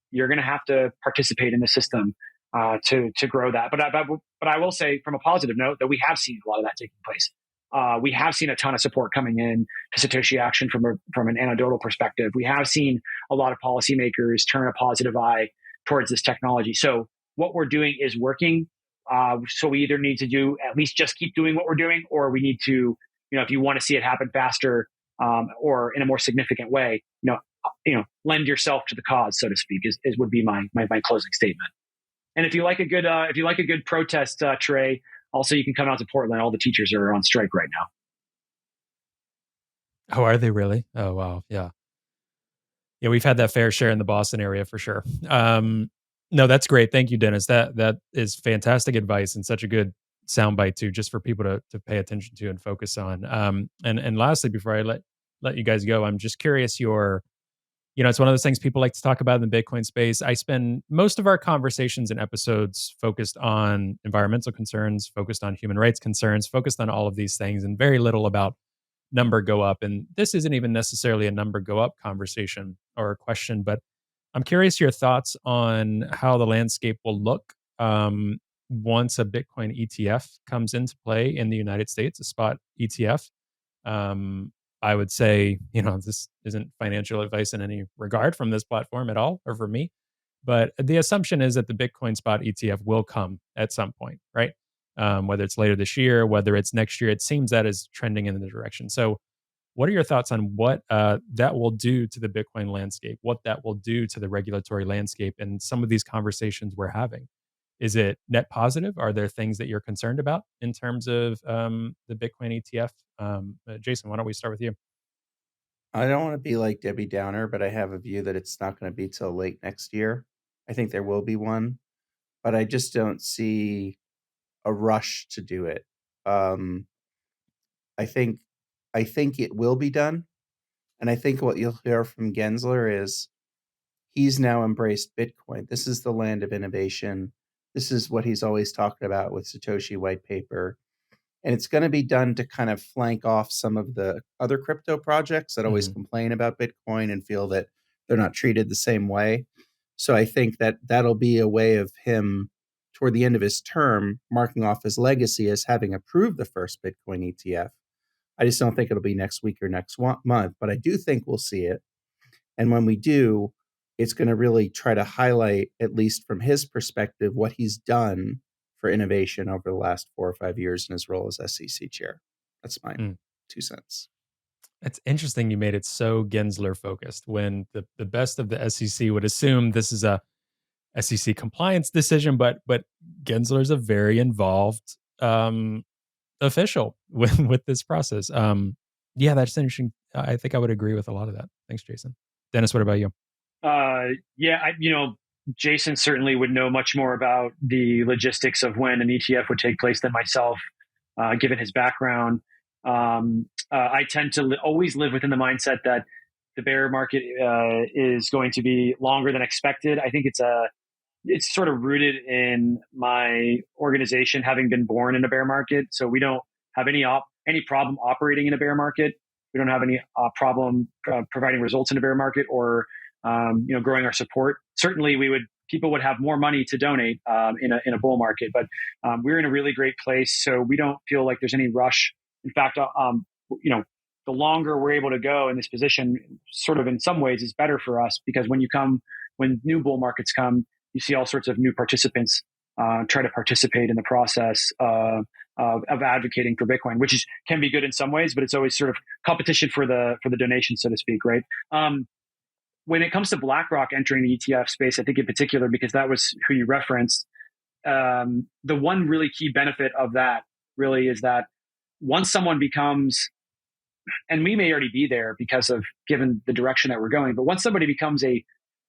Speaker 3: you're going to have to participate in the system to grow that. But I will say, from a positive note, that we have seen a lot of that taking place. We have seen a ton of support coming in to Satoshi Action from an anecdotal perspective. We have seen a lot of policymakers turn a positive eye towards this technology. So what we're doing is working. So we either need to at least just keep doing what we're doing, or we need to, if you want to see it happen faster or in a more significant way, lend yourself to the cause, so to speak, would be my closing statement. And if you like a good protest, Trey, also you can come out to Portland. All the teachers are on strike right now.
Speaker 1: Oh, are they really? Oh, wow. Yeah. Yeah, we've had that fair share in the Boston area for sure. No, that's great. Thank you, Dennis. That is fantastic advice, and such a good soundbite too, just for people to pay attention to and focus on. And lastly, before I let you guys go, I'm just curious it's one of those things people like to talk about in the Bitcoin space. I spend most of our conversations and episodes focused on environmental concerns, focused on human rights concerns, focused on all of these things, and very little about number go up. And this isn't even necessarily a number go up conversation or a question, but I'm curious your thoughts on how the landscape will look once a Bitcoin ETF comes into play in the United States, a spot ETF. I would say, this isn't financial advice in any regard from this platform at all, or for me, but the assumption is that the Bitcoin spot ETF will come at some point, right? Whether it's later this year, whether it's next year, it seems that is trending in the direction. So what are your thoughts on what that will do to the Bitcoin landscape, what that will do to the regulatory landscape, and some of these conversations we're having? Is it net positive? Are there things that you're concerned about in terms of the Bitcoin ETF? Jason, why don't we start with you?
Speaker 2: I don't want to be like Debbie Downer, but I have a view that it's not going to be till late next year. I think there will be one, but I just don't see a rush to do it. I think it will be done, and I think what you'll hear from Gensler is he's now embraced Bitcoin. This is the land of innovation. This is what he's always talked about with Satoshi white paper. And it's going to be done to kind of flank off some of the other crypto projects that always complain about Bitcoin and feel that they're not treated the same way. So I think that that'll be a way of him, toward the end of his term, marking off his legacy as having approved the first Bitcoin ETF. I just don't think it'll be next week or next month, but I do think we'll see it. And when we do, it's going to really try to highlight, at least from his perspective, what he's done for innovation over the last 4 or 5 years in his role as SEC chair. That's my 2 cents.
Speaker 1: It's interesting you made it so Gensler focused, when the best of the SEC would assume this is a SEC compliance decision, but Gensler's a very involved official with this process. Yeah, that's interesting. I think I would agree with a lot of that. Thanks, Jason. Dennis, what about you?
Speaker 3: Jason certainly would know much more about the logistics of when an ETF would take place than myself, given his background. I tend to always live within the mindset that the bear market is going to be longer than expected. I think it's sort of rooted in my organization having been born in a bear market. So we don't have any problem operating in a bear market. We don't have any problem providing results in a bear market or growing our support. Certainly, people would have more money to donate in a bull market, but we're in a really great place, so we don't feel like there's any rush. In fact, the longer we're able to go in this position, sort of in some ways, is better for us, because when new bull markets come, you see all sorts of new participants try to participate in the process of advocating for Bitcoin, which can be good in some ways, but it's always sort of competition for the donation, so to speak, right? When it comes to BlackRock entering the ETF space, I think in particular, because that was who you referenced, the one really key benefit of that really is that once someone becomes, and we may already be there because of given the direction that we're going, but once somebody becomes a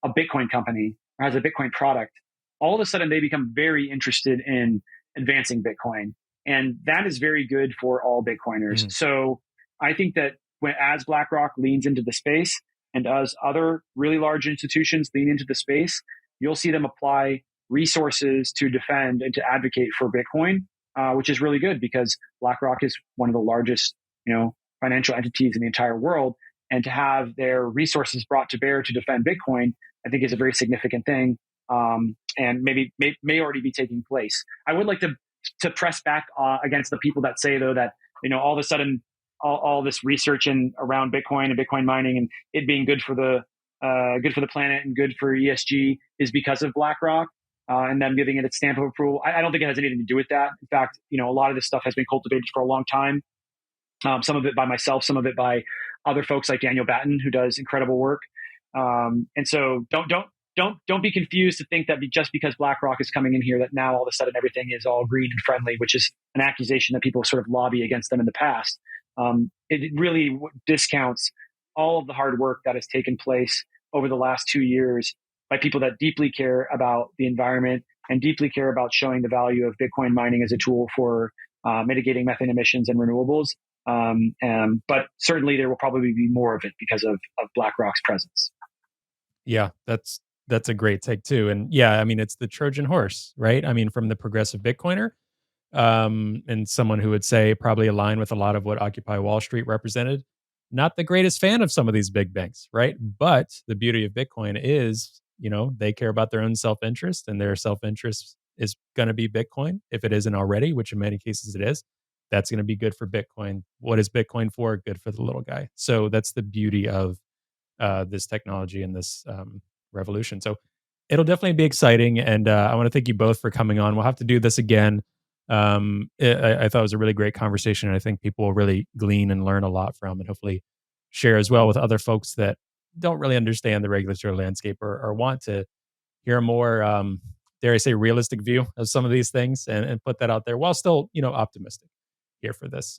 Speaker 3: Bitcoin company or has a Bitcoin product, all of a sudden they become very interested in advancing Bitcoin. And that is very good for all Bitcoiners. So I think that as BlackRock leans into the space, and as other really large institutions lean into the space, you'll see them apply resources to defend and to advocate for Bitcoin, which is really good, because BlackRock is one of the largest, financial entities in the entire world. And to have their resources brought to bear to defend Bitcoin, I think is a very significant thing, and may already be taking place. I would like to press back against the people that say, though, that all of a sudden all this research around Bitcoin and Bitcoin mining and it being good for the planet and good for ESG is because of BlackRock and them giving it its stamp of approval. I don't think it has anything to do with that. In fact, a lot of this stuff has been cultivated for a long time. Some of it by myself, some of it by other folks like Daniel Batten, who does incredible work. And so don't be confused to think that just because BlackRock is coming in here, that now all of a sudden everything is all green and friendly, which is an accusation that people sort of lobby against them in the past. It really discounts all of the hard work that has taken place over the last 2 years by people that deeply care about the environment and deeply care about showing the value of Bitcoin mining as a tool for mitigating methane emissions and renewables. But certainly there will probably be more of it because of BlackRock's presence.
Speaker 1: Yeah, that's a great take too. And yeah, I mean, it's the Trojan horse, right? I mean, from the progressive Bitcoiner, and someone who would say probably align with a lot of what Occupy Wall Street represented. Not the greatest fan of some of these big banks, right? But the beauty of Bitcoin is, they care about their own self-interest, and their self-interest is going to be Bitcoin if it isn't already, which in many cases it is. That's going to be good for Bitcoin. What is Bitcoin for? Good for the little guy. So that's the beauty of this technology and this revolution. So it'll definitely be exciting. And I want to thank you both for coming on. We'll have to do this again. I thought it was a really great conversation, and I think people will really glean and learn a lot from, and hopefully share as well with other folks that don't really understand the regulatory landscape or want to hear a more, dare I say, realistic view of some of these things, and put that out there while still, optimistic here for this.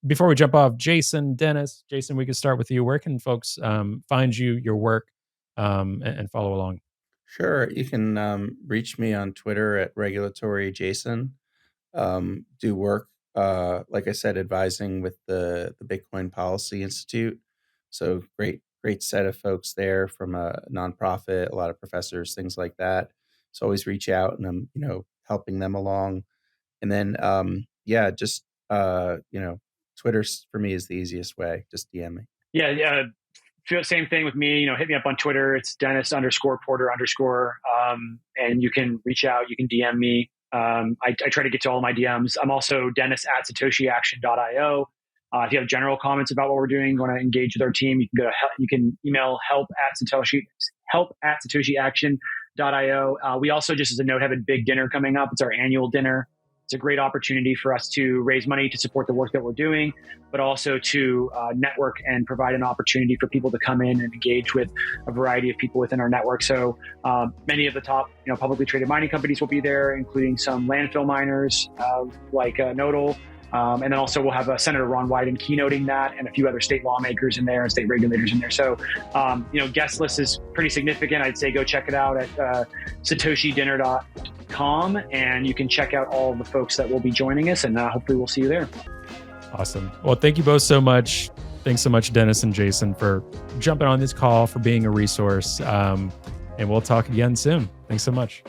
Speaker 1: Before we jump off, Dennis, we can start with you. Where can folks find you, your work, and follow along?
Speaker 2: Sure. You can reach me on Twitter at regulatory Jason. Do work, like I said, advising with the Bitcoin Policy Institute. So great set of folks there from a nonprofit, a lot of professors, things like that. So always reach out, and I'm, helping them along. And then, just, Twitter for me is the easiest way. Just DM me.
Speaker 3: Yeah. Same thing with me. Hit me up on Twitter. It's Dennis_Porter_. And you can reach out. You can DM me. I try to get to all my DMs. I'm also Dennis@SatoshiAction.io. If you have general comments about what we're doing, want to engage with our team, you can go to you can email help@SatoshiAction.io. We also, just as a note, have a big dinner coming up. It's our annual dinner. It's a great opportunity for us to raise money to support the work that we're doing, but also to network and provide an opportunity for people to come in and engage with a variety of people within our network. So many of the top, publicly traded mining companies will be there, including some landfill miners like Nodal. And then also we'll have Senator Ron Wyden keynoting that, and a few other state lawmakers in there and state regulators in there. So, guest list is pretty significant. I'd say go check it out at satoshidinner.com, and you can check out all of the folks that will be joining us, and hopefully we'll see you there.
Speaker 1: Awesome. Well, thank you both so much. Thanks so much, Dennis and Jason, for jumping on this call, for being a resource. And we'll talk again soon. Thanks so much.